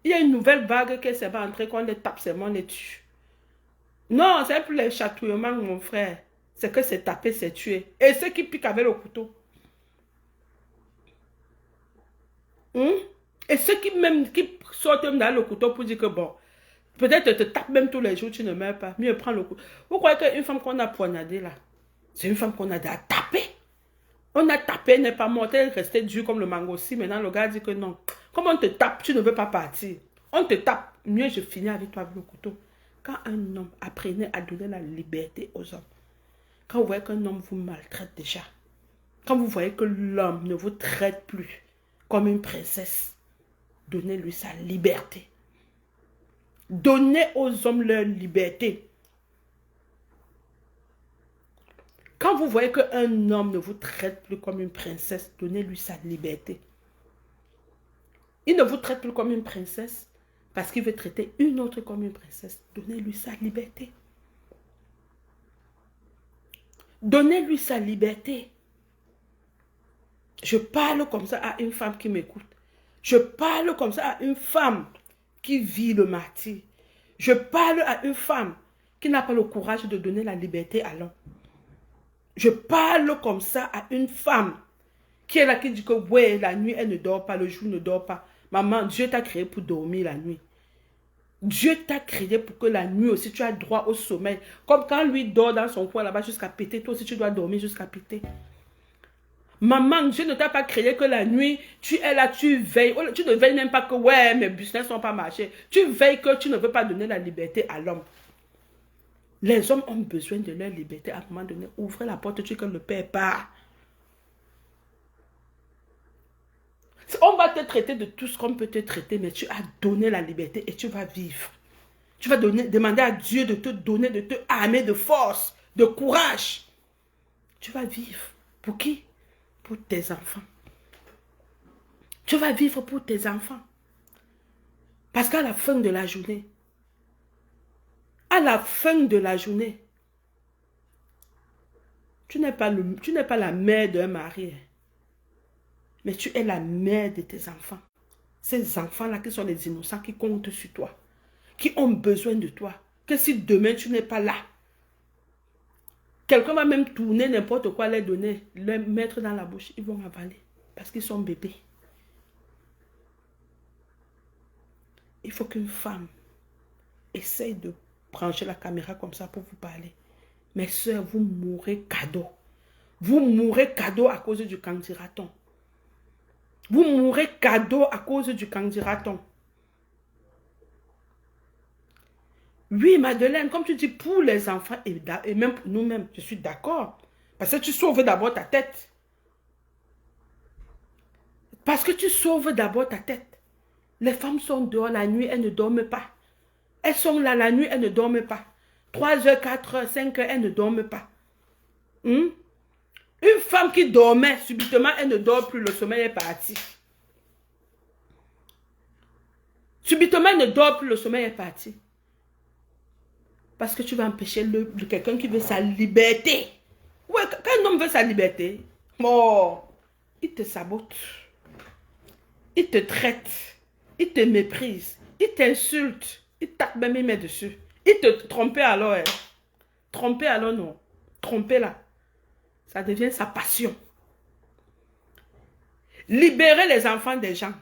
Il y a une nouvelle vague qui s'est entrée, qu'on les tape, c'est on les tue. Non, c'est plus les chatouillements, mon frère. C'est que c'est tapé, c'est tué. Et ceux qui piquent avec le couteau. Et ceux qui sortent même dans le couteau pour dire que bon, peut-être te tape même tous les jours, tu ne meurs pas. Mieux prends le coup. Vous croyez qu'une femme qu'on a poignardée là, c'est une femme qu'on a tapé. On a tapé, elle n'est pas morte, elle restait dure comme le mango. Si maintenant le gars dit que non. Comme on te tape, tu ne veux pas partir. On te tape, mieux je finis avec toi avec le couteau. Quand un homme apprenait à donner la liberté aux hommes, quand vous voyez qu'un homme vous maltraite déjà, quand vous voyez que l'homme ne vous traite plus comme une princesse, donnez-lui sa liberté. Donnez aux hommes leur liberté. Quand vous voyez qu'un homme ne vous traite plus comme une princesse, donnez-lui sa liberté. Il ne vous traite plus comme une princesse parce qu'il veut traiter une autre comme une princesse. Donnez-lui sa liberté. Donnez-lui sa liberté. Je parle comme ça à une femme qui m'écoute. Je parle comme ça à une femme qui vit le martyre. Je parle à une femme qui n'a pas le courage de donner la liberté à l'homme. Je parle comme ça à une femme qui est là, qui dit que ouais, la nuit, elle ne dort pas, le jour ne dort pas. Maman, Dieu t'a créé pour dormir la nuit. Dieu t'a créé pour que la nuit aussi, tu as droit au sommeil. Comme quand lui dort dans son coin là-bas jusqu'à péter, toi aussi tu dois dormir jusqu'à péter. Maman, Dieu ne t'a pas créé que la nuit, tu es là, tu veilles. Tu ne veilles même pas que ouais, mes business ne sont pas marchés. Tu veilles que tu ne veux pas donner la liberté à l'homme. Les hommes ont besoin de leur liberté à un moment donné. Ouvrez la porte, tu que le père part. On va te traiter de tout ce qu'on peut te traiter, mais tu as donné la liberté et tu vas vivre. Tu vas demander à Dieu de te donner, de te armer de force, de courage. Tu vas vivre. Pour qui? Pour tes enfants. Tu vas vivre pour tes enfants. Parce qu'à la fin de la journée, à la fin de la journée, tu n'es pas la mère d'un mari, mais tu es la mère de tes enfants. Ces enfants-là qui sont les innocents, qui comptent sur toi, qui ont besoin de toi. Que si demain tu n'es pas là, quelqu'un va même tourner n'importe quoi, les donner, les mettre dans la bouche, ils vont avaler parce qu'ils sont bébés. Il faut qu'une femme essaye de brancher la caméra comme ça pour vous parler. Mes soeurs, vous mourrez cadeau. Vous mourrez cadeau à cause du candidaton. Vous mourrez cadeau à cause du candidaton. Oui, Madeleine, comme tu dis, pour les enfants et même pour nous-mêmes, je suis d'accord. Parce que tu sauves d'abord ta tête. Parce que tu sauves d'abord ta tête. Les femmes sont dehors la nuit, elles ne dorment pas. Elles sont là la nuit, elles ne dorment pas. 3 heures, 4 heures, 5 heures, elles ne dorment pas. Une femme qui dormait, subitement, elle ne dort plus, le sommeil est parti. Subitement, elle ne dort plus, le sommeil est parti. Parce que tu vas empêcher quelqu'un qui veut sa liberté. Ouais, quand un homme veut sa liberté, bon, il te sabote. Il te traite. Il te méprise. Il t'insulte. Il tape même, il met dessus. Il te trompe alors. Hein. Tromper alors non. Tromper là. Ça devient sa passion. Libérer les enfants des gens.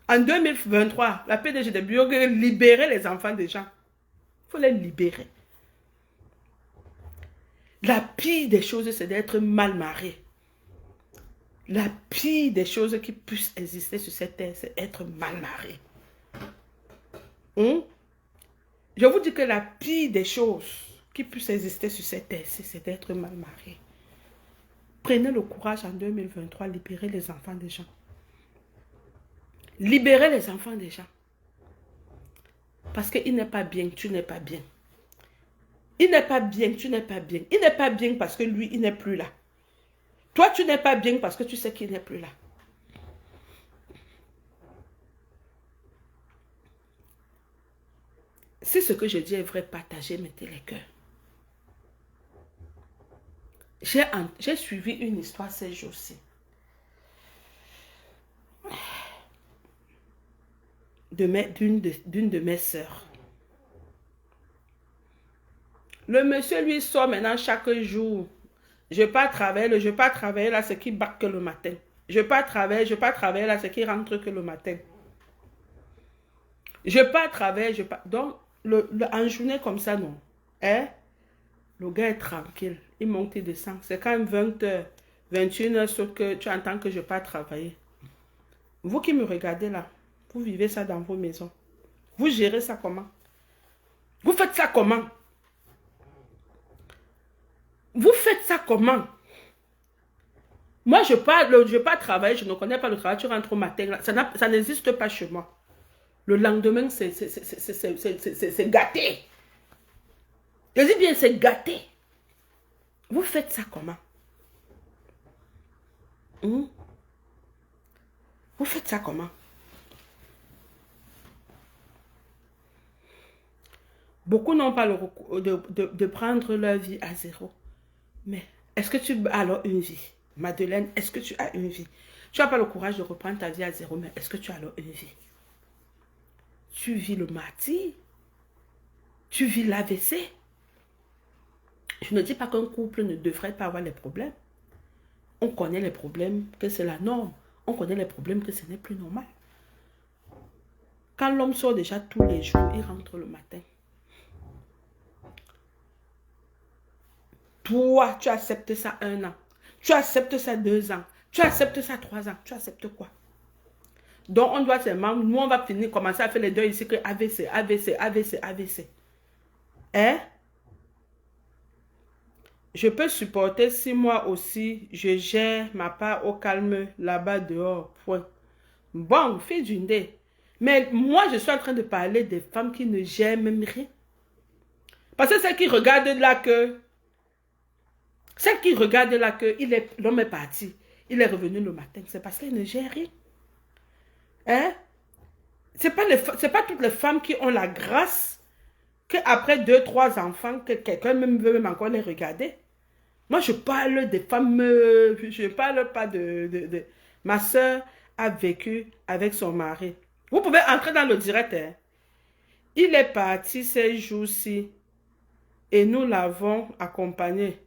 En 2023, la PDG de Biog libérer les enfants des gens. Il faut les libérer. La pire des choses, c'est d'être mal marié. La pire des choses qui puissent exister sur cette terre, c'est être mal marié. Je vous dis que la pire des choses qui puissent exister sur cette terre, c'est d'être mal marié. Prenez le courage en 2023, libérez les enfants des gens. Libérez les enfants des gens. Parce qu'il n'est pas bien, tu n'es pas bien. Il n'est pas bien, tu n'es pas bien. Il n'est pas bien parce que lui, il n'est plus là. Toi, tu n'es pas bien parce que tu sais qu'il n'est plus là. Si ce que je dis est vrai, partagez, mettez les cœurs. J'ai suivi une histoire ces jours-ci. D'une de mes sœurs. Le monsieur lui sort maintenant chaque jour. Je pars travailler, là, c'est qui bat que le matin. Je pars travailler, là, c'est qui rentre que le matin. Je pars travailler, Donc, en journée comme ça, non. Hein? Le gars est tranquille. Il monte et descend. C'est quand même 20h, 21h, sauf que tu entends que je pars travailler. Vous qui me regardez là, vous vivez ça dans vos maisons. Vous gérez ça comment? Vous faites ça comment? Vous faites ça comment? Moi, je pars travailler, je ne connais pas le travail, tu rentres au matin. Là, ça n'existe pas chez moi. Le lendemain, c'est gâté. Je dis bien, c'est gâté. Vous faites ça comment? Vous faites ça comment? Beaucoup n'ont pas le recours de prendre leur vie à zéro. Mais est-ce que tu as alors une vie? Madeleine, est-ce que tu as une vie? Tu n'as pas le courage de reprendre ta vie à zéro, mais est-ce que tu as alors une vie? Tu vis le martyre? Tu vis l'AVC? Je ne dis pas qu'un couple ne devrait pas avoir les problèmes. On connaît les problèmes, que c'est la norme. On connaît les problèmes, que ce n'est plus normal. Quand l'homme sort déjà tous les jours, il rentre le matin. Toi, tu acceptes ça 1 an. Tu acceptes ça 2 ans. Tu acceptes ça 3 ans. Tu acceptes quoi? Donc, on doit seulement, nous, on va finir, commencer à faire les deuils ici que AVC, AVC, AVC, AVC. Hein? Je peux supporter si moi aussi, je gère ma part au calme là-bas dehors. Point. Bon, fille d'une dé. Mais moi, je suis en train de parler des femmes qui ne gèrent même rien. Parce que celles qui regardent là que... Celles qui regardent là que l'homme est parti. il est revenu le matin. C'est parce qu'elle ne gère rien. Hein? C'est pas toutes les femmes qui ont la grâce qu'après 2, 3 enfants, que quelqu'un même veut même encore les regarder. Moi, je parle des femmes, je ne parle pas de... Ma soeur a vécu avec son mari. Vous pouvez entrer dans le direct. Hein? Il est parti ces jours-ci et nous l'avons accompagné.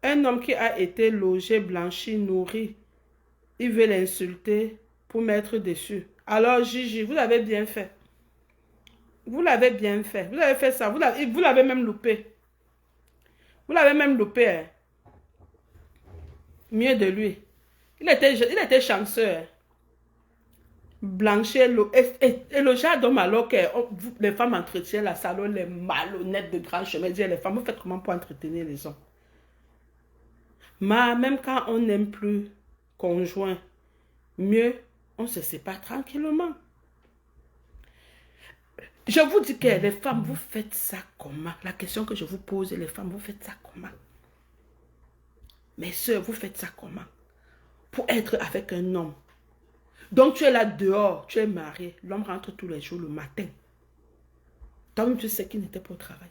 Un homme qui a été logé, blanchi, nourri. Il veut l'insulter pour mettre dessus. Alors, Gigi, vous l'avez bien fait. Vous l'avez bien fait. Vous avez fait ça. Vous l'avez même loupé. Vous l'avez même loupé. Hein? Mieux de lui. Il était chanceux. Hein? Blanchir et le genre d'homme alors que les femmes entretiennent la salon, les malhonnêtes de grand chemin. Dire les femmes, vous faites comment pour entretenir les hommes? Mais même quand on n'aime plus conjoint, mieux, on se sépare tranquillement. Je vous dis que les femmes, vous faites ça comment? La question que je vous pose, les femmes, vous faites ça comment? Mes soeurs, vous faites ça comment? Pour être avec un homme. Donc tu es là dehors, tu es marié, l'homme rentre tous les jours le matin. Toi-même, tu sais qu'il n'était pas au travail.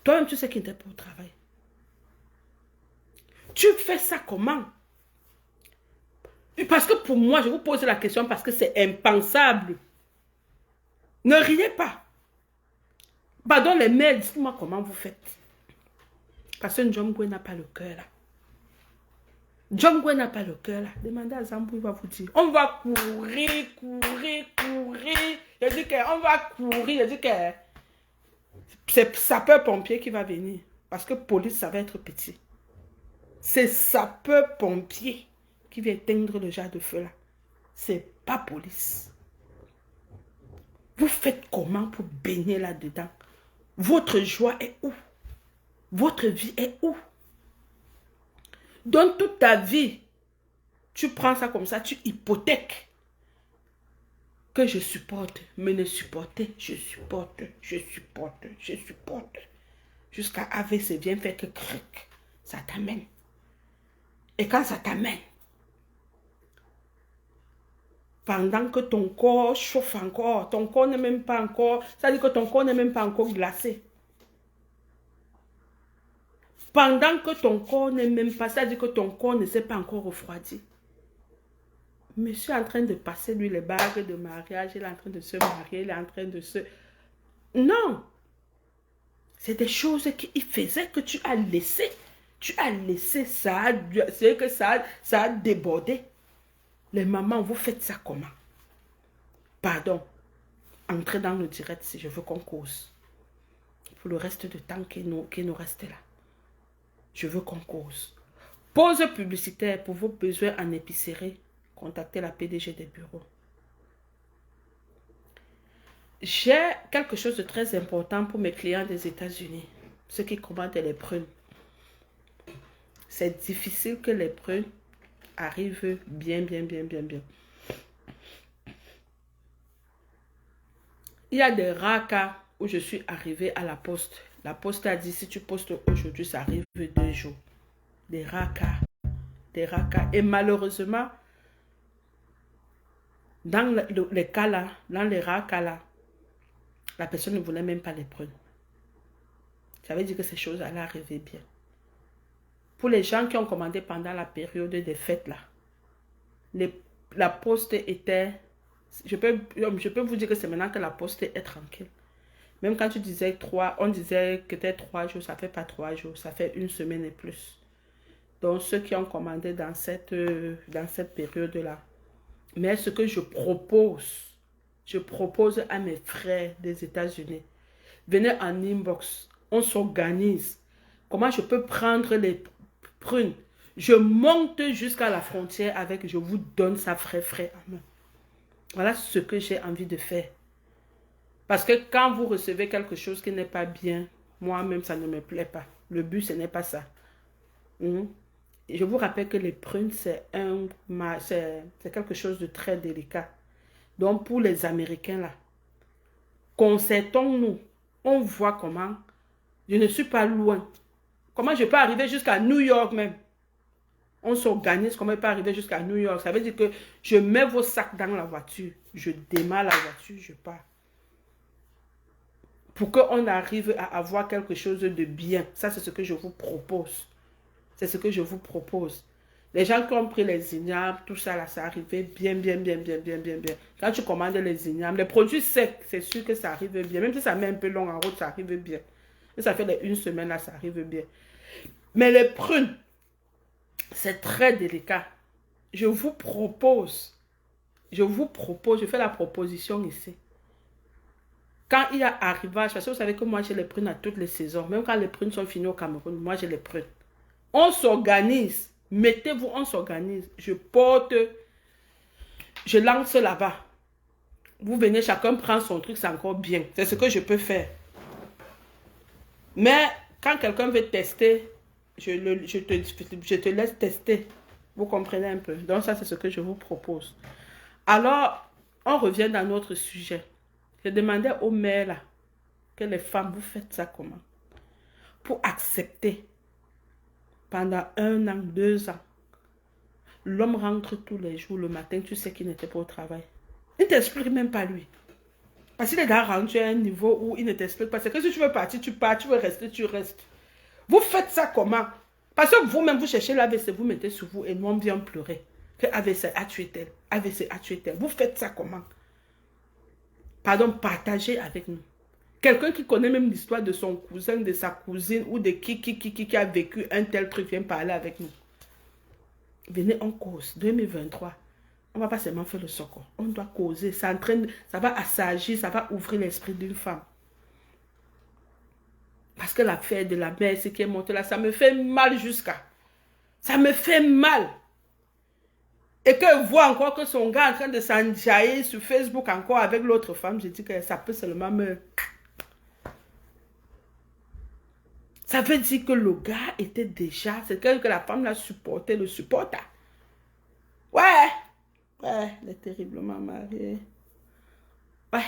Toi-même, tu sais qu'il n'était pas au travail. Tu fais ça comment? Parce que pour moi, je vous pose la question parce que c'est impensable. Ne riez pas. Pardon les mères, dites-moi comment vous faites. Parce que Njomgwe n'a pas le cœur là. Njomgwe n'a pas le cœur là. Demandez à Zambou, il va vous dire. On va courir. Il dit qu'on va courir. Il dit que c'est sapeur-pompier qui va venir. Parce que police, ça va être petit. C'est sapeur-pompier qui vient éteindre le genre de feu là. C'est pas police. Vous faites comment pour baigner là-dedans? Votre joie est où? Votre vie est où? Donc toute ta vie, tu prends ça comme ça, tu hypothèques. Que je supporte, mais ne supporter, je supporte. Jusqu'à AVC vient faire que cric, ça t'amène. Et quand ça t'amène, pendant que ton corps chauffe encore, ton corps n'est même pas encore, ça veut dire que ton corps n'est même pas encore glacé. Pendant que ton corps n'est même pas, ça veut dire que ton corps ne s'est pas encore refroidi. Monsieur est en train de passer, lui, les bagues de mariage, il est en train de se marier, il est en train de se... Non! C'est des choses qu'il faisait que tu as laissé. Tu as laissé ça, c'est que ça a débordé. Les mamans, vous faites ça comment? Pardon. Entrez dans le direct si je veux qu'on cause. Pour le reste du temps qui nous reste là. Je veux qu'on cause. Pause publicitaire pour vos besoins en épicerie. Contactez la PDG des bureaux. J'ai quelque chose de très important pour mes clients des États-Unis. Ceux qui commandent les prunes. C'est difficile que les prunes arrivent bien. Il y a des rares cas où je suis arrivée à la poste. La poste a dit, si tu postes aujourd'hui, ça arrive 2 jours. Des rares cas. Et malheureusement, dans les cas là, dans les rares cas là, la personne ne voulait même pas les prunes. Ça veut dire que ces choses allaient arriver bien. Pour les gens qui ont commandé pendant la période des fêtes là, la poste était... Je peux vous dire que c'est maintenant que la poste est tranquille. Même quand tu disais 3, on disait que c'était 3 jours, ça ne fait pas 3 jours, ça fait 1 semaine et plus. Donc ceux qui ont commandé dans cette période-là. Mais ce que je propose à mes frères des États-Unis, venez en inbox, on s'organise. Comment je peux prendre les prunes? Je monte jusqu'à la frontière avec, je vous donne ça frais à main. Voilà ce que j'ai envie de faire. Parce que quand vous recevez quelque chose qui n'est pas bien, moi-même, ça ne me plaît pas. Le but, ce n'est pas ça. Je vous rappelle que les prunes, c'est quelque chose de très délicat. Donc, pour les Américains, là, concertons-nous. On voit comment. Je ne suis pas loin. Comment je peux arriver jusqu'à New York même? On s'organise, comment il peut arriver jusqu'à New York. Ça veut dire que je mets vos sacs dans la voiture. Je démarre la voiture, je pars. Pour qu'on arrive à avoir quelque chose de bien. Ça, c'est ce que je vous propose. C'est ce que je vous propose. Les gens qui ont pris les ignames, tout ça, là, ça arrivait bien, bien, bien, bien, bien, bien, bien. Quand tu commandes les ignames, les produits secs, c'est sûr que ça arrive bien. Même si ça met un peu long en route, ça arrive bien. Mais ça fait une semaine, là, ça arrive bien. Mais les prunes, c'est très délicat. Je je fais la proposition ici. Quand il y a arrivage, parce que vous savez que moi, j'ai les prunes à toutes les saisons. Même quand les prunes sont finies au Cameroun, moi, j'ai les prunes. On s'organise. Mettez-vous, on s'organise. Je porte, je lance là-bas. Vous venez, chacun prend son truc, c'est encore bien. C'est ce que je peux faire. Mais quand quelqu'un veut tester, je te laisse tester. Vous comprenez un peu. Donc ça, c'est ce que je vous propose. Alors, on revient dans notre sujet. Je demandais aux mères là, que les femmes, vous faites ça comment? Pour accepter pendant 1 an, 2 ans. L'homme rentre tous les jours, le matin, tu sais qu'il n'était pas au travail. Il ne t'explique même pas lui. Parce qu'il est déjà rendu à un niveau où il ne t'explique pas. C'est que si tu veux partir, tu pars. Tu veux rester, tu restes. Vous faites ça comment? Parce que vous-même, vous cherchez l'AVC, vous mettez sur vous et nous, on vient pleurer. Que AVC a tué tel. AVC a tué tel. Vous faites ça comment? Pardon, partagez avec nous. Quelqu'un qui connaît même l'histoire de son cousin, de sa cousine ou de qui a vécu un tel truc, vient parler avec nous. Venez, on cause. 2023. On ne va pas seulement faire le socle. On doit causer. Ça entraîne, ça va assagir, ça va ouvrir l'esprit d'une femme. Parce que l'affaire de la mère, ce qui est monté là, ça me fait mal jusqu'à. Ça me fait mal. Et qu'elle voit encore que son gars est en train de s'enjailler sur Facebook encore avec l'autre femme, je dis que ça peut seulement me... Ça veut dire que le gars était déjà... C'est que la femme l'a supporté, le supporta. Ouais. Ouais, elle est terriblement mariée. Ouais.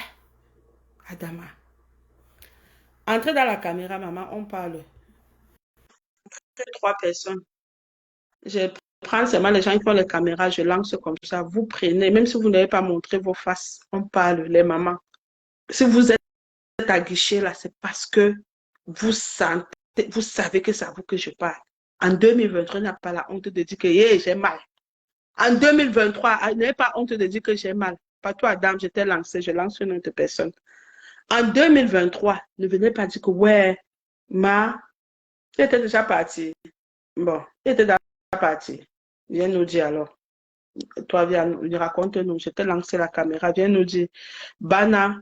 Adama. Entrez dans la caméra, maman, on parle. 3 personnes. Je prends seulement les gens qui ont les caméras, je lance comme ça. Vous prenez, même si vous n'avez pas montré vos faces, on parle, les mamans. Si vous êtes à guichet là, c'est parce que vous sentez, vous savez que c'est à vous que je parle. En 2023, n'a pas la honte de dire que j'ai mal. En 2023, n'ayez pas honte de dire que j'ai mal. Pas toi, Adam, je t'ai lancé, je lance une autre personne. En 2023, ne venez pas dire que ouais, il était déjà parti. Bon, il était déjà parti. Viens nous dire alors. Toi, viens, raconte-nous. Je t'ai lancé la caméra. Viens nous dire. Bana.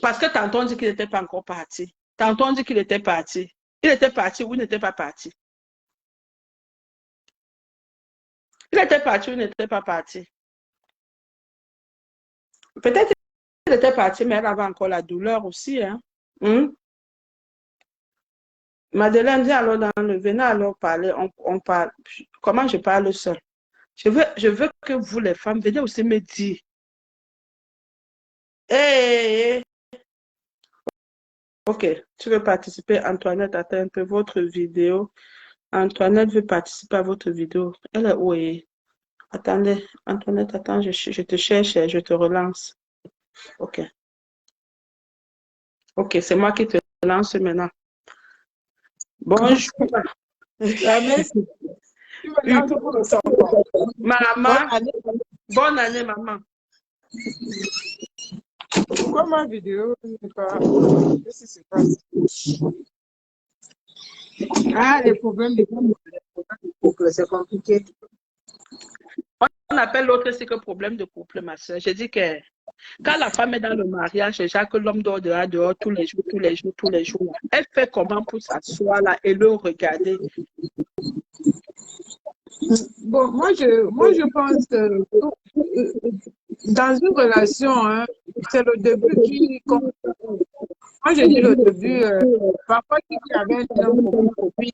Parce que tantôt on dit qu'il n'était pas encore parti. Tantôt on dit qu'il était parti. Il était parti ou il n'était pas parti. Il était parti ou il n'était pas parti. Peut-être qu'il était parti, mais elle avait encore la douleur aussi. Hein? Madeleine, viens alors venez alors parler. On parle. Comment je parle seul? Je veux que vous, les femmes, venez aussi me dire. Hey, ok, tu veux participer, Antoinette, attends un peu votre vidéo. Antoinette veut participer à votre vidéo. Elle est où? Attendez, Antoinette, attends, je te cherche, je te relance. Ok. Ok, c'est moi qui te lance maintenant. Bonjour. Maman, bonne année, maman. Pourquoi ma vidéo n'est pas... Qu'est-ce qui se passe? Ah, les problèmes de couple, c'est compliqué. On appelle l'autre c'est que problème de couple, ma soeur. J'ai dit que quand la femme est dans le mariage, déjà que l'homme dort dehors tous les jours, tous les jours, tous les jours. Elle fait comment pour s'asseoir là et le regarder? Bon, moi je pense que dans une relation, hein, c'est le début qui compte. Moi, je dis le début, parfois, qui avait un homme pour copine,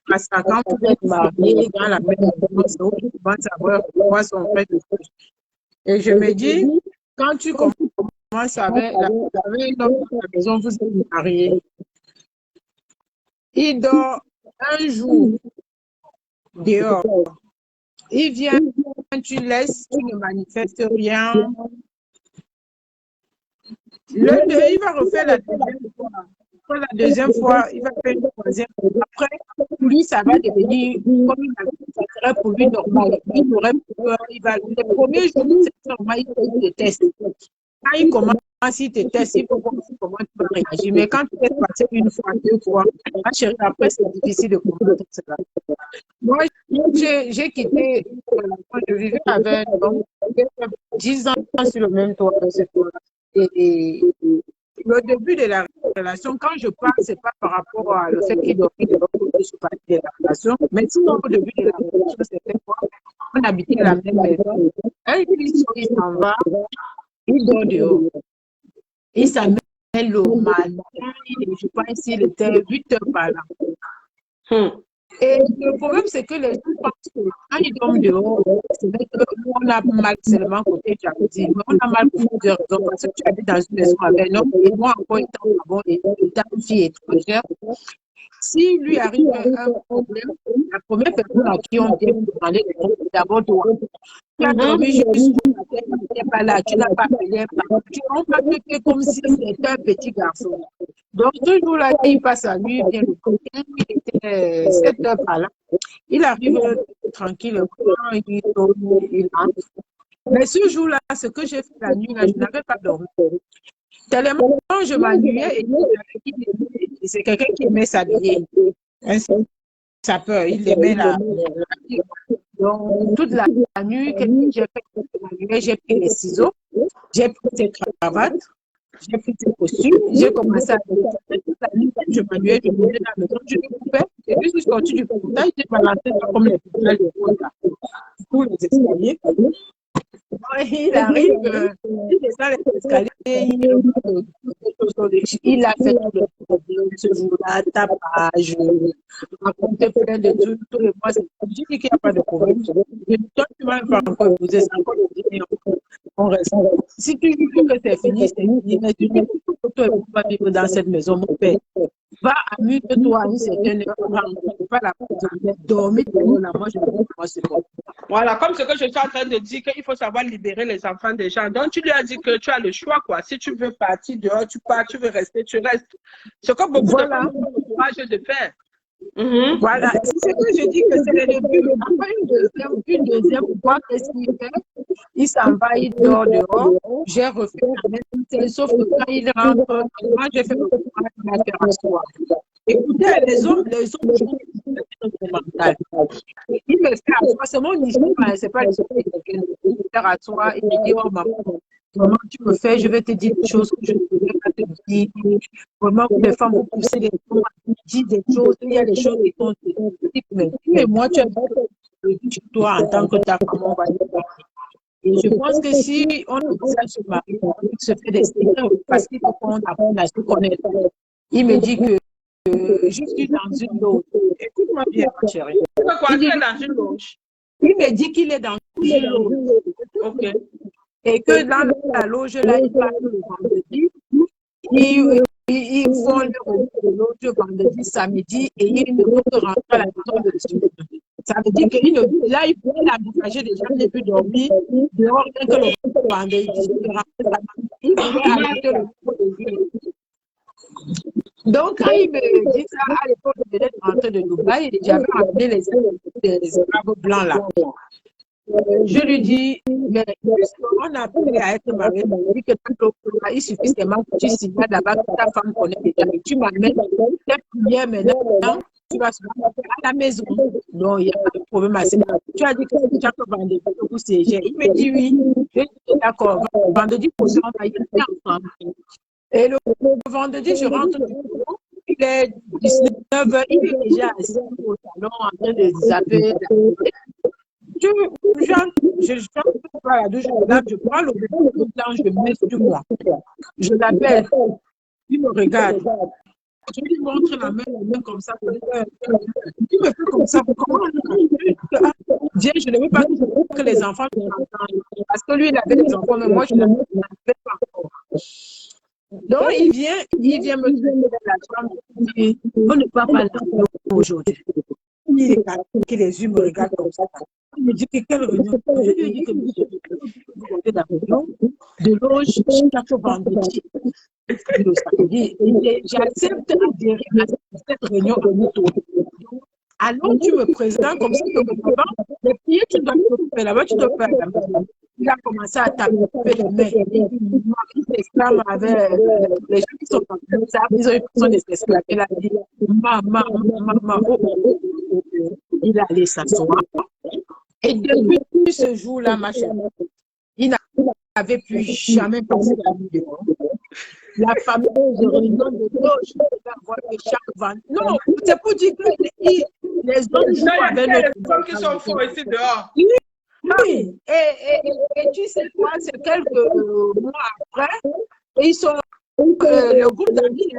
parce que quand vous êtes marié dans la même maison, tu commences à voir son frère de couche. Et je me dis, quand tu commences avec un homme dans la maison, vous êtes mariés, il dort un jour, dehors. Il vient, tu laisses, tu ne manifestes rien. Il va refaire la deuxième fois. Après la deuxième fois, il va faire une troisième. Après, pour lui, ça va devenir comme ça serait pour lui normal. Il aurait peur. Les premiers jours, c'est normal, il te teste. Quand il commence, il te teste, il faut voir comment tu vas réagir. Mais quand tu es passé une fois, deux fois, chérie, après, c'est difficile de comprendre cela. Moi, j'ai quitté, je vivais avec un homme, 10 ans sur le même toit. Et le début de la relation, quand je parle, ce n'est pas par rapport au fait qu'il dormait de l'autre côté sur de la relation, mais sinon, au début de la relation, c'était quoi? On habitait la même maison. Un Christ, il s'en va, il dort dehors. Il s'amène au matin, je pense qu'il était 8 heures par là. Et le problème, c'est que les gens pensent que quand ils dorment dehors, c'est vrai qu'on a mal seulement côté jacuzzi, mais on a mal pour plusieurs raisons. Parce que tu habites dans une maison avec un homme, et moi encore étant là-bas, et étant une fille étrangère, si lui arrive un problème, la première personne à qui on vient pour demander des comptes, c'est d'abord toi. Tu as dormi jusqu'au matin, tu n'es pas là, tu n'as pas payé, tu n'as pas fait comme si c'était un petit garçon. Donc, toujours là, il passe à lui, vient le côté, il était 7 heures par là. Il arrive tranquille, il entre. Mais ce jour-là, ce que j'ai fait la nuit, là, je n'avais pas dormi. Tellement je m'ennuyais et c'est quelqu'un qui aimait s'habiller. Un sapeur, il aimait la. Donc, toute la nuit, j'ai pris les ciseaux, j'ai pris ses cravates, j'ai pris ses costumes, j'ai commencé à faire toute la nuit. Je m'ennuyais, je venais dans la maison, je découpais. Et puis, je suis sortie du portail, j'ai balancé comme les poubelles de tous les escaliers. Il arrive, il descend les escaliers, il a fait tout le problème ce jour-là, tapage, raconté plein de trucs, tous les mois. Je dis qu'il n'y a pas de problème. Toi, tu m'as pas encore posé ça, on reste. Si tu dis que c'est fini, c'est fini. Mais tu dis que toi, tu ne peux pas vivre dans cette maison, mon père. Va amuse-toi à une certaine heure, pas la dormir là. Moi, je me dis que moi, c'est bon. Voilà, comme ce que je suis en train de dire, qu'il faut savoir libérer les enfants des gens. Donc, tu lui as dit que tu as le choix, quoi. Si tu veux partir dehors, tu pars, tu veux rester, tu restes. C'est comme beaucoup de femmes ont le courage de faire. Voilà, c'est ce que je dis que c'est le début. Après une deuxième fois, qu'est-ce qu'il fait? Il s'en va, il dort dehors. J'ai refait la même chose, sauf que quand il rentre, moi j'ai fait le courage de la faire asseoir. Écoutez, les hommes sont mental. Il me fait asseoir, c'est mon histoire, c'est pas l'histoire de quelqu'un. Il me fait asseoir, il me dit, oh maman, tu me fais, je vais te dire des choses que je ne pourrais pas te dire. Vraiment, les femmes vont pousser des mots, dire des choses, il y a des choses qui sont mais moi, tu as dit, toi, en tant que ta femme, on va dire. Et je pense que si on observe ce mari, il se fait des secrets parce qu'il faut qu'on apprenne à se connaître. Il me dit que je suis dans une loge. Écoute-moi bien, ma chérie. Il est dans une loge. Il me dit qu'il est dans une loge. Ok. Et que dans la loge, là, il parle le vendredi. Ils font le loge vendredi, samedi, et il ne peut rentrer à la maison de dimanche. Ça veut dire qu'il là, il peut envisager déjà qu'il peut dormir dehors rien que le vendredi. Il peut ajouter le vendredi. Donc, quand il me dit ça, à l'époque, il venait de rentrer de Dubaï, j'avais amené les Arabes blancs là. Je lui dis, mais on a appris à être marié, que il suffit seulement que tu signes là-bas, que ta femme connaît déjà, mais tu m'amènes tes prières maintenant, tu vas se mettre à la maison. Non, il n'y a pas de problème à ça. Tu as dit que tu as que vendredi pour siéger. Il me dit oui. Je dis d'accord, vendredi prochain, on va y aller ensemble. Et le vendredi, je rentre du bureau, il est 19h, il est déjà assis au salon en train de zapper. Je prends la douche, je prends le blanc, je mets sur moi. Je l'appelle, il me regarde. Je lui montre la main comme ça. Il me fait comme ça. Comment viens, je ne veux pas que les enfants m'entendent. Parce que lui, il avait des enfants, mais moi, je ne l'avais pas encore. Donc, il vient me donner dans la chambre. Il dit, on ne peut pas parler aujourd'hui. il est calqué, les yeux me regardent comme ça. Il me dit que quelle réunion? Je lui ai dit que monsieur, vous avez la réunion de loge chaque vendredi. Le samedi. J'accepte d'adhérer à cette réunion à moto. Alors, tu me présentes comme ça, dorénavant, les prières, tu dois faire là-bas, tu dois faire à la maison. Il a commencé à taper les mains. Il s'exclame avec les gens qui sont comme ça, ils ont une façon de s'exclamer. Il a dit, maman, maman, oh, oh, oh. Il est allé s'asseoir. Et depuis ce jour-là, ma chère, il n'avait plus jamais passé la nuit dehors. La fameuse réunion de loge, chaque vendredi. Non, c'est pour dire que les hommes jouent avec les hommes qui sont forts ici dehors. Oui, et tu sais quoi, c'est quelques mois après, ils sont le groupe d'amis,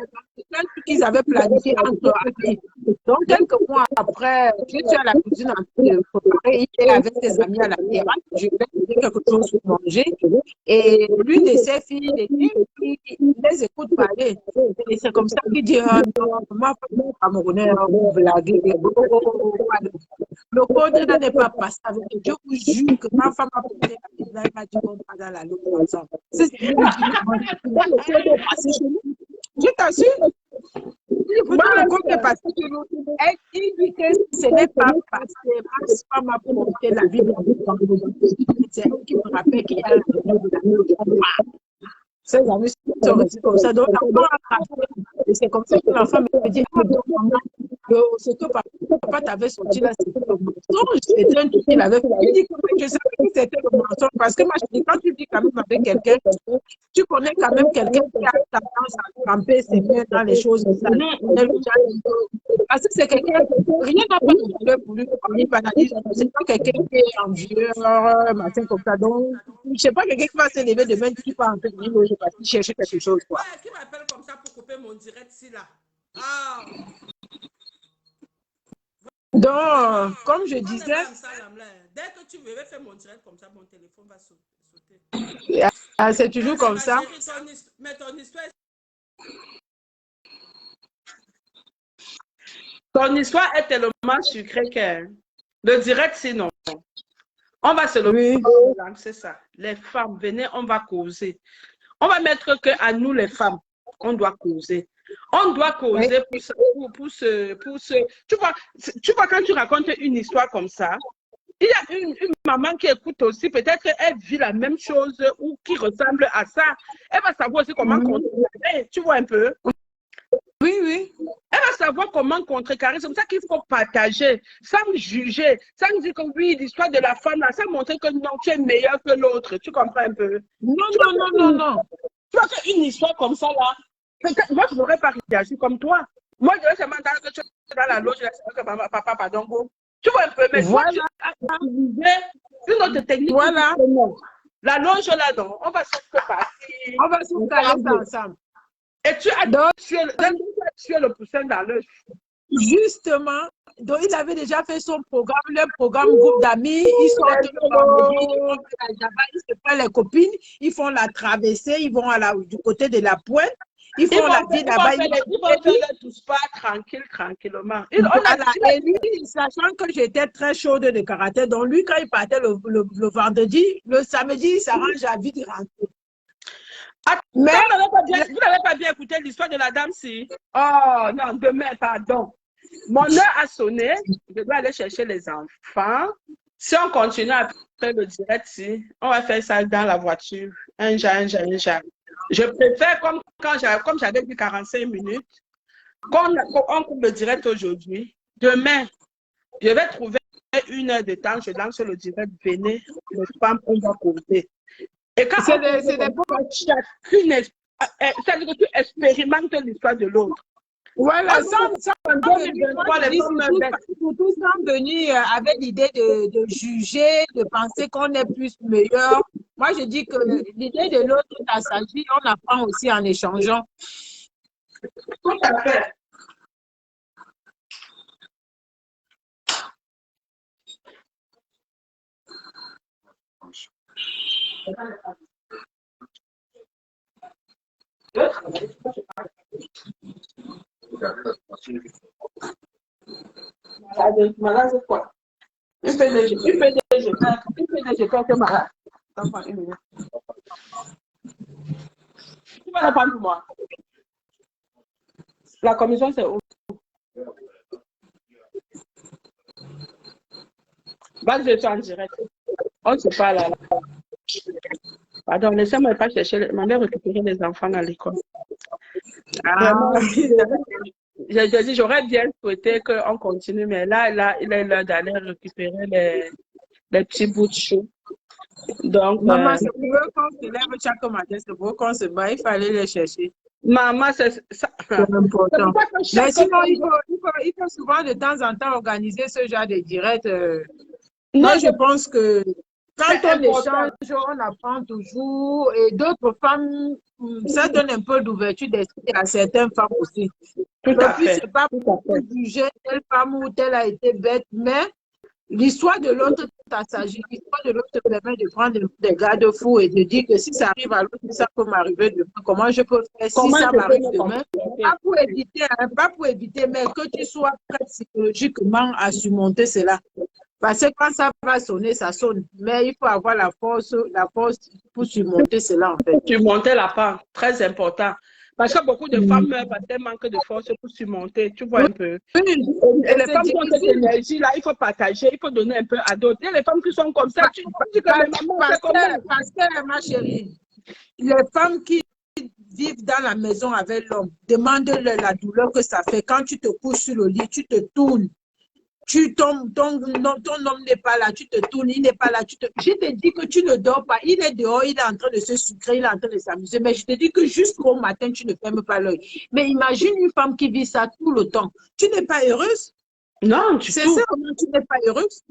qu'ils avaient planifié entre amis. Donc, quelques mois après, je suis à la cuisine en train de préparer, il est avec ses amis à la terrasse, je vais donner quelque chose pour manger. Et l'une de ses filles, il les écoute parler. Et c'est comme ça qu'il dit, non, moi, Camerounais, vous blaguez. Le code n'est pas passé avec Dieu. Je vous jure que ma femme a porté la Bible, elle m'a dit qu'on va dans la loupe ensemble. C'est ce que je dis. Le code est passé chez nous. Je t'assure. Le code est passé chez nous. Et il dit que ce n'est pas passé. Ma femme a porté la Bible. C'est elle qui me rappelle qu'il y a la Bible de la loupe. Ces amis sont restés comme ça. Donc, et c'est comme ça que l'enfant me dit, ah, ce que papa t'avait sorti là, c'était le mensonge. C'était un truc qu'il avait fait. Il dit que je savais que c'était le mensonge. Parce que moi, je dis, quand tu dis quand même avec quelqu'un, tu connais quand même quelqu'un qui a tendance à tremper ses mains dans les choses. Parce que c'est quelqu'un, rien n'a pas de valeur pour lui. C'est pas quelqu'un qui est envieux, machin comme ça. Donc, je ne sais pas quelqu'un qui va se lever demain, qui va en fait dire, je vais chercher quelque chose. Quoi. Ouais, qui m'appelle comme ça pour couper mon direct ici là? Ah. Donc, comme je disais. Dès que tu veux faire mon direct comme ça, mon téléphone va sauter. Ah, c'est toujours comme ça. Mais ton histoire. Ton histoire est tellement sucrée que le direct, sinon. On va se le c'est ça. Les femmes, venez, on va causer. On va mettre que à nous, les femmes, on doit causer. On doit causer pour ce. Tu vois, quand tu racontes une histoire comme ça, il y a une maman qui écoute aussi, peut-être elle vit la même chose ou qui ressemble à ça. Elle va savoir aussi comment contrecarrer. Tu vois un peu? Oui, oui. Elle va savoir comment contrecarrer. C'est pour ça qu'il faut partager, sans juger, sans dire que oui, l'histoire de la femme, là, sans montrer que non, tu es meilleur que l'autre. Tu comprends un peu? Non. Tu vois qu'une histoire comme ça, là, moi, je n'aurais pas réagi comme toi. Moi, je vais seulement dire que tu es dans la loge, que papa, pardon, go. Tu vois un peu, mais voilà. Toi, tu une autre technique. Voilà. La loge là-dedans, on va se partir. On va se caler ensemble. Et tu as tué le poussin dans l'œuf. Justement, donc il avait déjà fait son programme, leur programme groupe d'amis. Ils sortent le vendredi, ils se prennent les copines, ils font la traversée, ils vont du côté de la pointe. Ils font la vie là-bas. Ils vont faire le tous pas tranquillement. Et lui, sachant que j'étais très chaude de caractère, donc lui, quand il partait le vendredi, le samedi, il s'arrange à vite rentrer. Mais vous n'avez pas bien écouté l'histoire de la dame, si? Oh non, demain, pardon. Mon heure a sonné, je dois aller chercher les enfants. Si on continue après le direct, si, on va faire ça dans la voiture. Un genre. Je préfère, comme j'avais dit 45 minutes, on coupe le direct aujourd'hui. Demain, je vais trouver 1 heure de temps, je lance le direct, venez, les femmes, on va causer. Et quand chacune, c'est-à-dire que tu expérimentes l'histoire de l'autre. Voilà, sans venir avec l'idée de juger, de penser qu'on est plus meilleur. Moi, je dis que l'idée de l'autre est à s'agir, on apprend aussi en échangeant. Tout à fait. Malade, c'est quoi? Une PDG, quelques malades. Attends, une minute. Tu vas la prendre pour moi. La commission, c'est où? Bah, je suis en direct. On se parle là. Pardon, laissez-moi pas chercher. Ma mère récupérer les enfants à l'école. Vraiment, je dis, j'aurais bien souhaité qu'on continue, mais là, il est l'heure d'aller récupérer les petits bouts de chou. Donc, Maman, c'est pour eux qu'on se lève chaque matin, c'est pour eux qu'on se bat, il fallait les chercher. Maman, c'est ça. C'est important. Mais sinon, il faut souvent de temps en temps organiser ce genre de direct. Moi, je pense que quand on échange, on apprend toujours. Et d'autres femmes, ça donne un peu d'ouverture d'esprit à certaines femmes aussi. Tout à fait. C'est pas pour juger telle femme ou telle a été bête, mais l'histoire de l'autre t'assagit, l'histoire de l'autre te permet de prendre des garde-fous et de dire que si ça arrive à l'autre, ça peut m'arriver demain. Comment je peux faire si ça m'arrive demain? Pas pour éviter, mais que tu sois prêt psychologiquement à surmonter cela. Parce que quand ça va sonner, ça sonne. Mais il faut avoir la force pour surmonter cela, en fait. Surmonter la peur, très important. Parce que beaucoup de femmes meurent parce qu'elles manquent de force pour surmonter. Tu vois un peu. Et les femmes qui ont cette énergie-là, il faut partager, il faut donner un peu à d'autres. Il y a les femmes qui sont comme ça. Tu dis que les mamans, c'est comment? Parce que, ma chérie, les femmes qui vivent dans la maison avec l'homme, demande-leur la douleur que ça fait. Quand tu te couches sur le lit, tu te tournes. Tu tombes, ton homme n'est pas là, tu te tournes, il n'est pas là. Je te dis que tu ne dors pas. Il est dehors, il est en train de se sucrer, il est en train de s'amuser. Mais je te dis que jusqu'au matin, tu ne fermes pas l'œil. Mais imagine une femme qui vit ça tout le temps. Tu n'es pas heureuse? Non, c'est ça, tu n'es pas heureuse?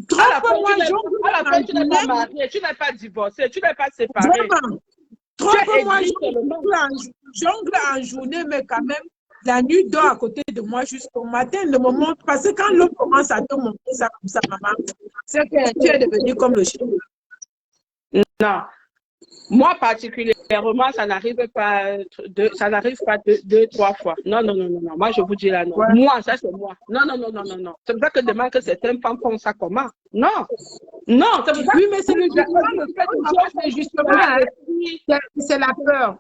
Tu n'es pas mariée, tu n'es pas divorcée, tu n'es pas séparée. Vraiment. Moi, jongle en journée, mais quand même, la nuit dort à côté de moi jusqu'au matin. Le moment, parce que quand l'homme commence à te montrer ça comme ça, maman, c'est que tu es devenu comme le chien. Non. Moi, particulièrement, ça n'arrive pas deux, trois fois. Non. Moi, je vous dis là, non. Ouais. Moi, ça, c'est moi. Non. C'est pour ça que je demande que certaines femmes font ça comment? Non. C'est pour ça. Oui, mais c'est le justement, c'est la peur.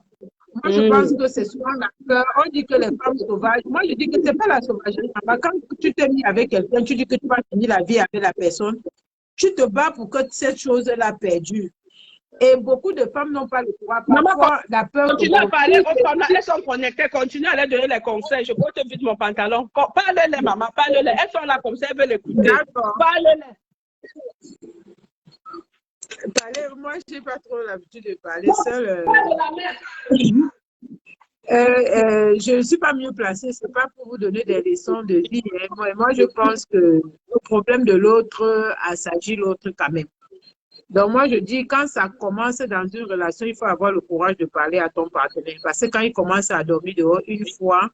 Moi, je pense que c'est souvent la peur. On dit que les femmes sauvages. Moi, je dis que ce n'est pas la sauvagerie. Quand tu t'es mis avec quelqu'un, tu dis que tu vas finir la vie avec la personne. Tu te bats pour que cette chose-là perdure. Et beaucoup de femmes n'ont pas le courage. Parfois, la peur. Continue à parler aux femmes, elles sont connectées. Continue à leur donner les conseils. Je porte vite mon pantalon. Parlez-les, maman. Parlez-les. Elles sont là comme ça, elles veulent écouter. Parlez-les. Moi, je n'ai pas trop l'habitude de parler seule. Je ne suis pas mieux placée. Ce n'est pas pour vous donner des leçons de vie. Moi, je pense que le problème de l'autre assagit l'autre quand même. Donc, moi, je dis, quand ça commence dans une relation, il faut avoir le courage de parler à ton partenaire. Parce que quand il commence à dormir dehors une fois,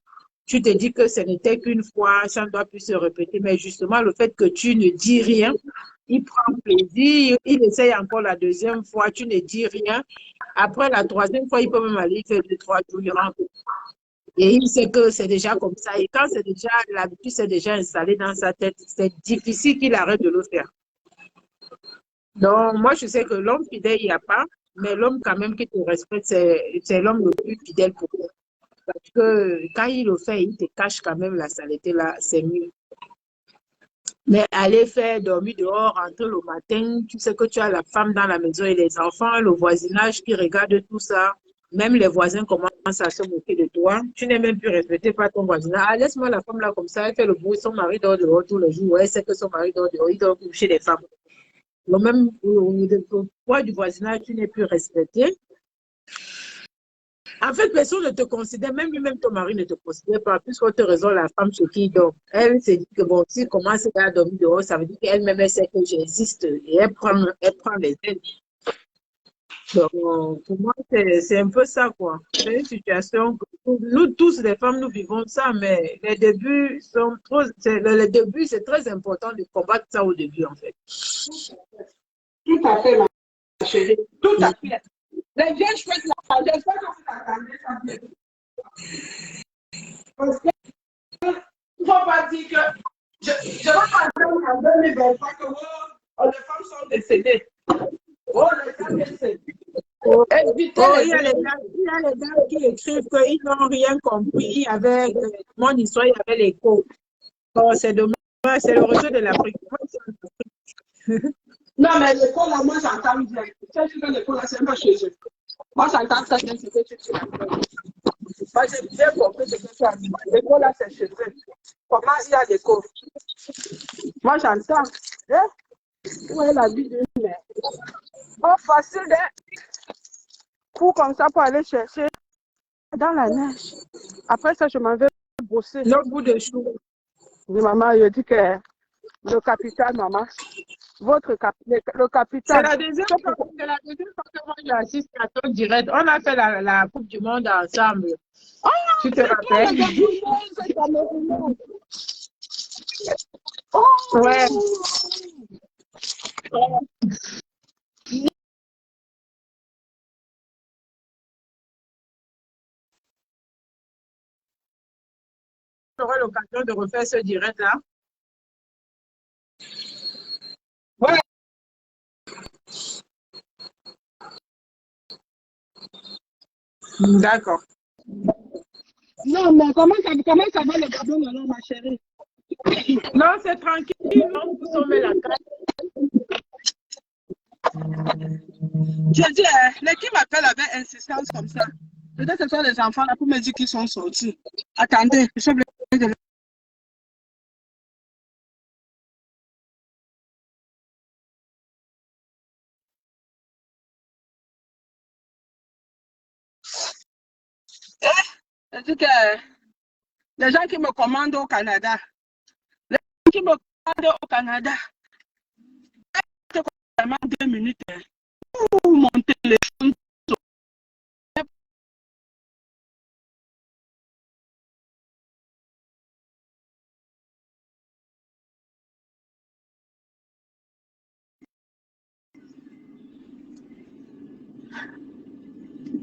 tu te dis que ce n'était qu'une fois, ça ne doit plus se répéter. Mais justement, le fait que tu ne dis rien, il prend plaisir, il essaye encore la deuxième fois, tu ne dis rien. Après la troisième fois, il peut même aller faire 2-3 jours, il rentre. Et il sait que c'est déjà comme ça. Et quand c'est déjà, l'habitude s'est déjà installée dans sa tête, c'est difficile qu'il arrête de le faire. Donc, moi, je sais que l'homme fidèle, il n'y a pas, mais l'homme quand même qui te respecte, c'est l'homme le plus fidèle pour toi. Parce que quand il le fait, il te cache quand même la saleté là, c'est mieux. Mais aller faire dormir dehors, rentrer le matin, tu sais que tu as la femme dans la maison et les enfants, le voisinage qui regarde tout ça, même les voisins commencent à se moquer de toi. Tu n'es même plus respecté par ton voisinage. Ah, laisse-moi la femme là comme ça, elle fait le bruit, son mari dort dehors tous les jours. Elle sait que son mari dort dehors, il dort chez les femmes. Donc même au poids du voisinage, tu n'es plus respecté. En fait, personne ne te considère, même lui-même ton mari ne te considère pas, puisqu'on te raisonne la femme sur qui il dort. Elle se dit que bon, s'il commence à dormir dehors, ça veut dire qu'elle-même, elle sait que j'existe et elle prend les aides. Donc, pour moi, c'est un peu ça, quoi. C'est une situation que nous tous, les femmes, nous vivons ça, mais les débuts sont trop. Le début, c'est très important de combattre ça au début, en fait. Tout à fait, ma chérie. Tout à fait. Les vieilles chouettes, là, j'espère que vous attendez ça bien. Parce que, il ne faut pas dire que Je vais pas attendre en 2023 que les femmes sont décédées. Oh, les femmes décédées. Évitez il y a les gars qui écrivent qu'ils n'ont rien compris avec mon histoire, il y avait l'écho. Oh, c'est dommage, c'est le retour de l'Afrique. Non, mais l'écho, là, moi, j'entends bien. C'est sûr que l'écho, là, c'est pas chez eux. Moi, j'entends très bien ce que tu dis. Moi, j'ai bien compris ce que tu as dit. L'écho, là, c'est chez eux. Comment il y a l'écho? Moi, j'entends. Hein? Où est la vie d'une mère? Oh, facile, hein? Cours comme ça pour aller chercher dans la neige. Après ça, je m'en vais bosser. Le bout de chou. Oui, maman, je dis que le capital, maman, le capital. C'est la deuxième fois que moi j'assiste à ton direct. On a fait la Coupe du Monde ensemble. Oh, tu te rappelles? Ouais. J'aurai l'occasion de refaire ce direct-là. Ouais. D'accord. Non, mais comment ça va le Gabon alors, ma chérie? Non, c'est tranquille. Non, vous sauvez la carte. Je dis, l'équipe m'appelle avec insistance comme ça. Peut-être que ce sont les enfants là pour me dire qu'ils sont sortis. Attendez, je suis obligée de... Je dis que les gens qui me commandent au Canada, les gens qui me commandent au Canada, je vraiment 2 minutes pour mon téléphone.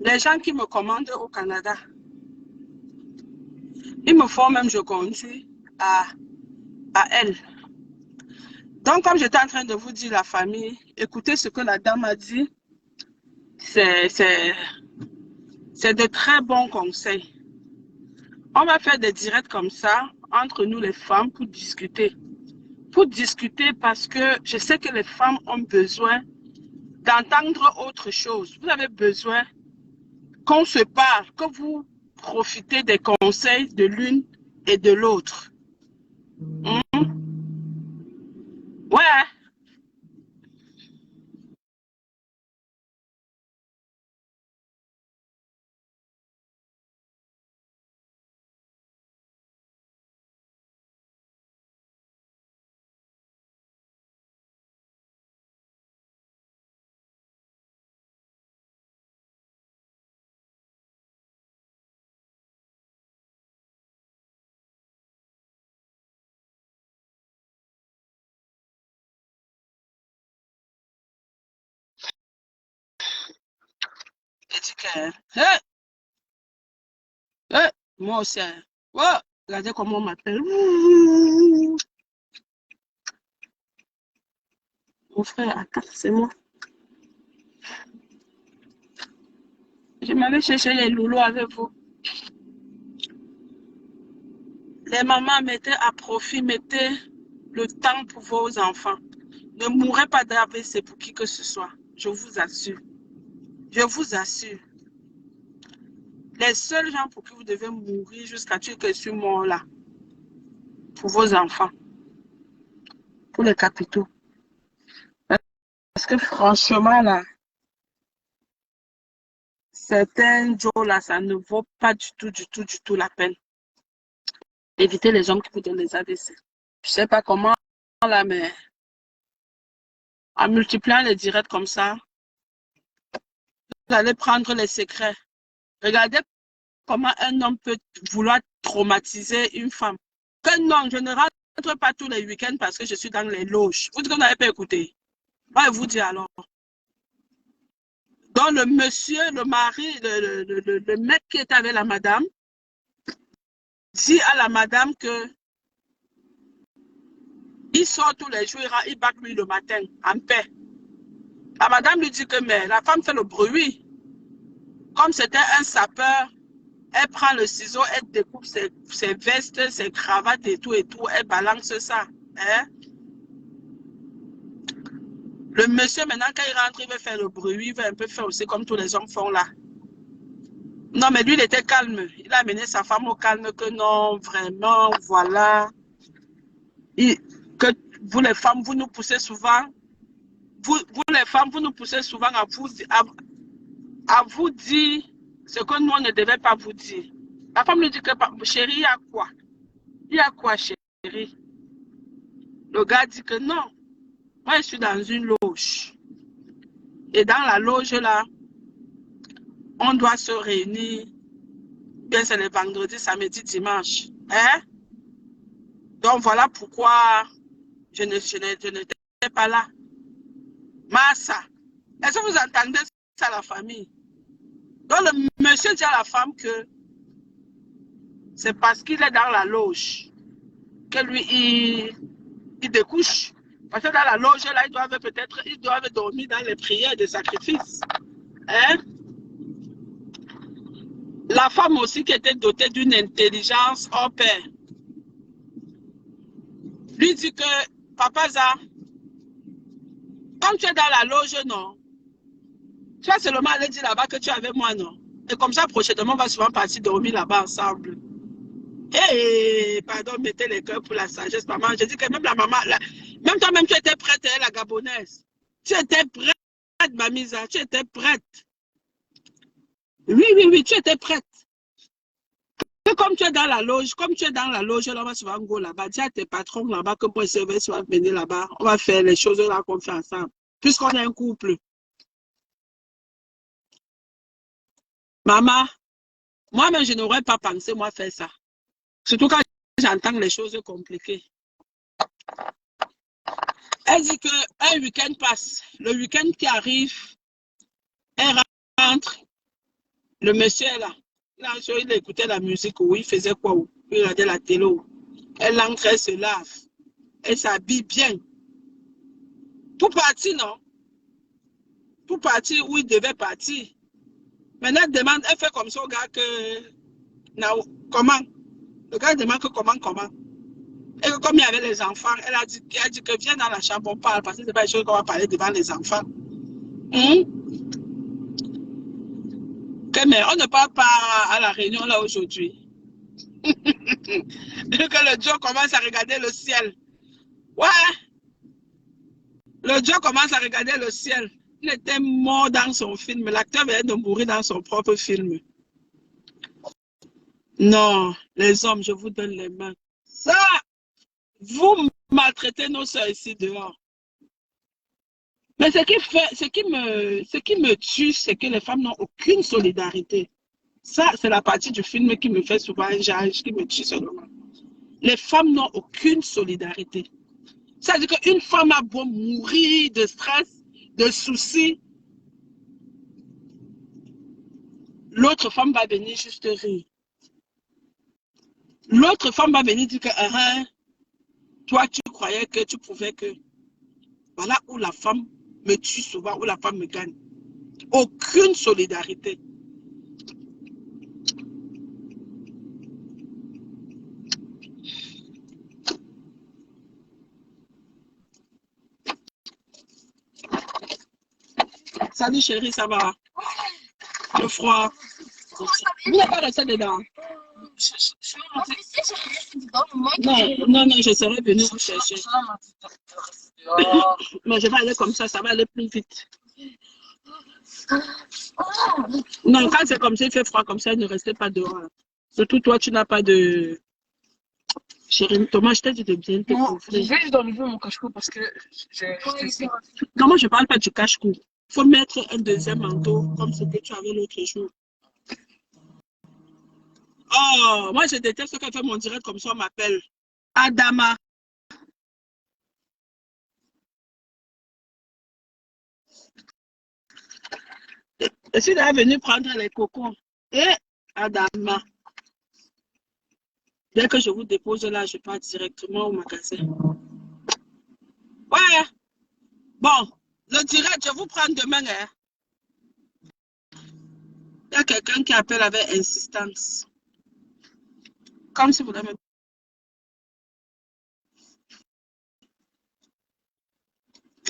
Les gens qui me commandent au Canada, ils me font même, je conduis à elle. Donc, comme j'étais en train de vous dire, la famille, écoutez ce que la dame a dit, c'est de très bons conseils. On va faire des directs comme ça, entre nous les femmes, pour discuter. Pour discuter parce que je sais que les femmes ont besoin d'entendre autre chose. Vous avez besoin qu'on se parle, que vous profitez des conseils de l'une et de l'autre. Ouais. Je dis que, moi aussi, oh, regardez comment on m'appelle. Mon frère, attends, c'est moi. Je m'avais cherché les loulous avec vous. Les mamans, mettez à profit, mettez le temps pour vos enfants. Ne mourrez pas d'AVC pour qui que ce soit. Je vous assure. Je vous assure. Les seuls gens pour qui vous devez mourir jusqu'à ce que je suis mort là, pour vos enfants, pour les capitaux. Parce que franchement là, certains Joe là, ça ne vaut pas du tout la peine. Évitez les hommes qui vous donnent des AVC. Je sais pas comment là, mais en multipliant les directs comme ça, vous allez prendre les secrets. Regardez comment un homme peut vouloir traumatiser une femme. Que non, je ne rentre pas tous les week-ends parce que je suis dans les loges. Vous dites que vous n'avez pas écouté. Ouais, vous dites alors. Donc le monsieur, le mari, le mec qui est avec la madame, dit à la madame que Il sort tous les jours, il bat lui le matin, en paix. La madame lui dit que mais la femme fait le bruit. Comme c'était un sapeur, elle prend le ciseau, elle découpe ses vestes, ses cravates et tout, elle balance ça. Hein? Le monsieur, maintenant, quand il rentre, il veut faire le bruit, il veut un peu faire aussi comme tous les hommes font là. Non, mais lui, il était calme. Il a amené sa femme au calme, que non, vraiment, voilà. Que vous, les femmes, vous nous poussez souvent, vous les femmes, vous nous poussez souvent à vous dire ce que nous, on ne devait pas vous dire. La femme lui dit que, chérie, il y a quoi? Il y a quoi, chérie? Le gars dit que non. Moi, je suis dans une loge. Et dans la loge, là, on doit se réunir. Bien, c'est le vendredi, samedi, dimanche. Hein? Donc, voilà pourquoi je n'étais pas là. Massa, est-ce que vous entendez ça, la famille? Donc, le monsieur dit à la femme que c'est parce qu'il est dans la loge que lui, il découche. Parce que dans la loge, là, ils doivent dormir dans les prières de sacrifice. Hein? La femme aussi qui était dotée d'une intelligence hors pair, lui dit que, Papa Za, quand tu es dans la loge, non, tu vas seulement aller dire là-bas que tu es avec moi, non? Et comme ça, prochainement, on va souvent partir dormir là-bas ensemble. Hé, pardon, mettez les cœurs pour la sagesse, maman. Je dis que même la maman, même toi-même, tu étais prête, hein, la gabonaise. Tu étais prête, Mamisa, tu étais prête. Oui, tu étais prête. Et comme tu es dans la loge, là, on va souvent go là-bas. Dis à tes patrons là-bas que pour servir, tu vas venir là-bas. On va faire les choses là qu'on fait ensemble. Puisqu'on est un couple. Maman, moi-même, je n'aurais pas pensé, moi, faire ça. Surtout quand j'entends les choses compliquées. Elle dit qu'un week-end passe. Le week-end qui arrive, elle rentre. Le monsieur est là. Il écoutait la musique, ou il faisait quoi, ou il regardait la télé. Elle entre, elle se lave. Elle s'habille bien. Pour partir, non? Pour partir où il devait partir. Maintenant, elle demande, elle fait comme ça au gars que... Non, comment? Le gars demande que comment? Et que comme il y avait les enfants, elle a dit que viens dans la chambre, on parle, parce que ce n'est pas une chose qu'on va parler devant les enfants. Mais on ne parle pas à la réunion là aujourd'hui. Et que le Joe commence à regarder le ciel. Ouais. Le Joe commence à regarder le ciel. Il était mort dans son film. L'acteur venait de mourir dans son propre film. Non, les hommes, je vous donne les mains. Ça, vous maltraitez nos soeurs ici dehors. Mais ce qui me tue, c'est que les femmes n'ont aucune solidarité. Ça, c'est la partie du film qui me fait souvent un jage, qui me tue seulement. Les femmes n'ont aucune solidarité. C'est-à-dire qu'une femme a beau mourir de stress, de soucis, l'autre femme va venir juste rire. L'autre femme va venir dire que toi, tu croyais que tu pouvais que... Voilà où la femme me tue souvent, où la femme me gagne. Aucune solidarité. Salut chérie, ça va? Le froid. Vous n'êtes pas resté dedans? Non, je serais venue vous chercher. Mais je vais aller comme ça va aller plus vite. Non, quand c'est comme ça, il fait froid comme ça, ne restez pas dehors. Surtout toi, tu n'as pas de... Chérie, Thomas, je t'ai dit de bien te couvrir. Je vais juste enlever mon cache-cou parce que Non, moi, je ne parle pas du cache-cou. Il faut mettre un deuxième manteau comme ce que tu avais l'autre jour. Oh, moi, je déteste quand elle fait mon direct comme ça, on m'appelle Adama. Je suis déjà venue prendre les cocos. Et Adama. Dès que je vous dépose là, je pars directement au magasin. Ouais, bon, le direct, je vous prends demain. Hein. Il y a quelqu'un qui appelle avec insistance. Comme si vous l'avez.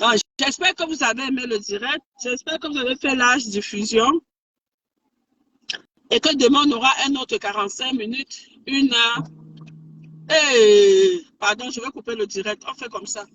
Oh, j'espère que vous avez aimé le direct. J'espère que vous avez fait l'âge diffusion. Et que demain, on aura un autre 45 minutes, 1 heure. Et, pardon, je vais couper le direct. On fait comme ça.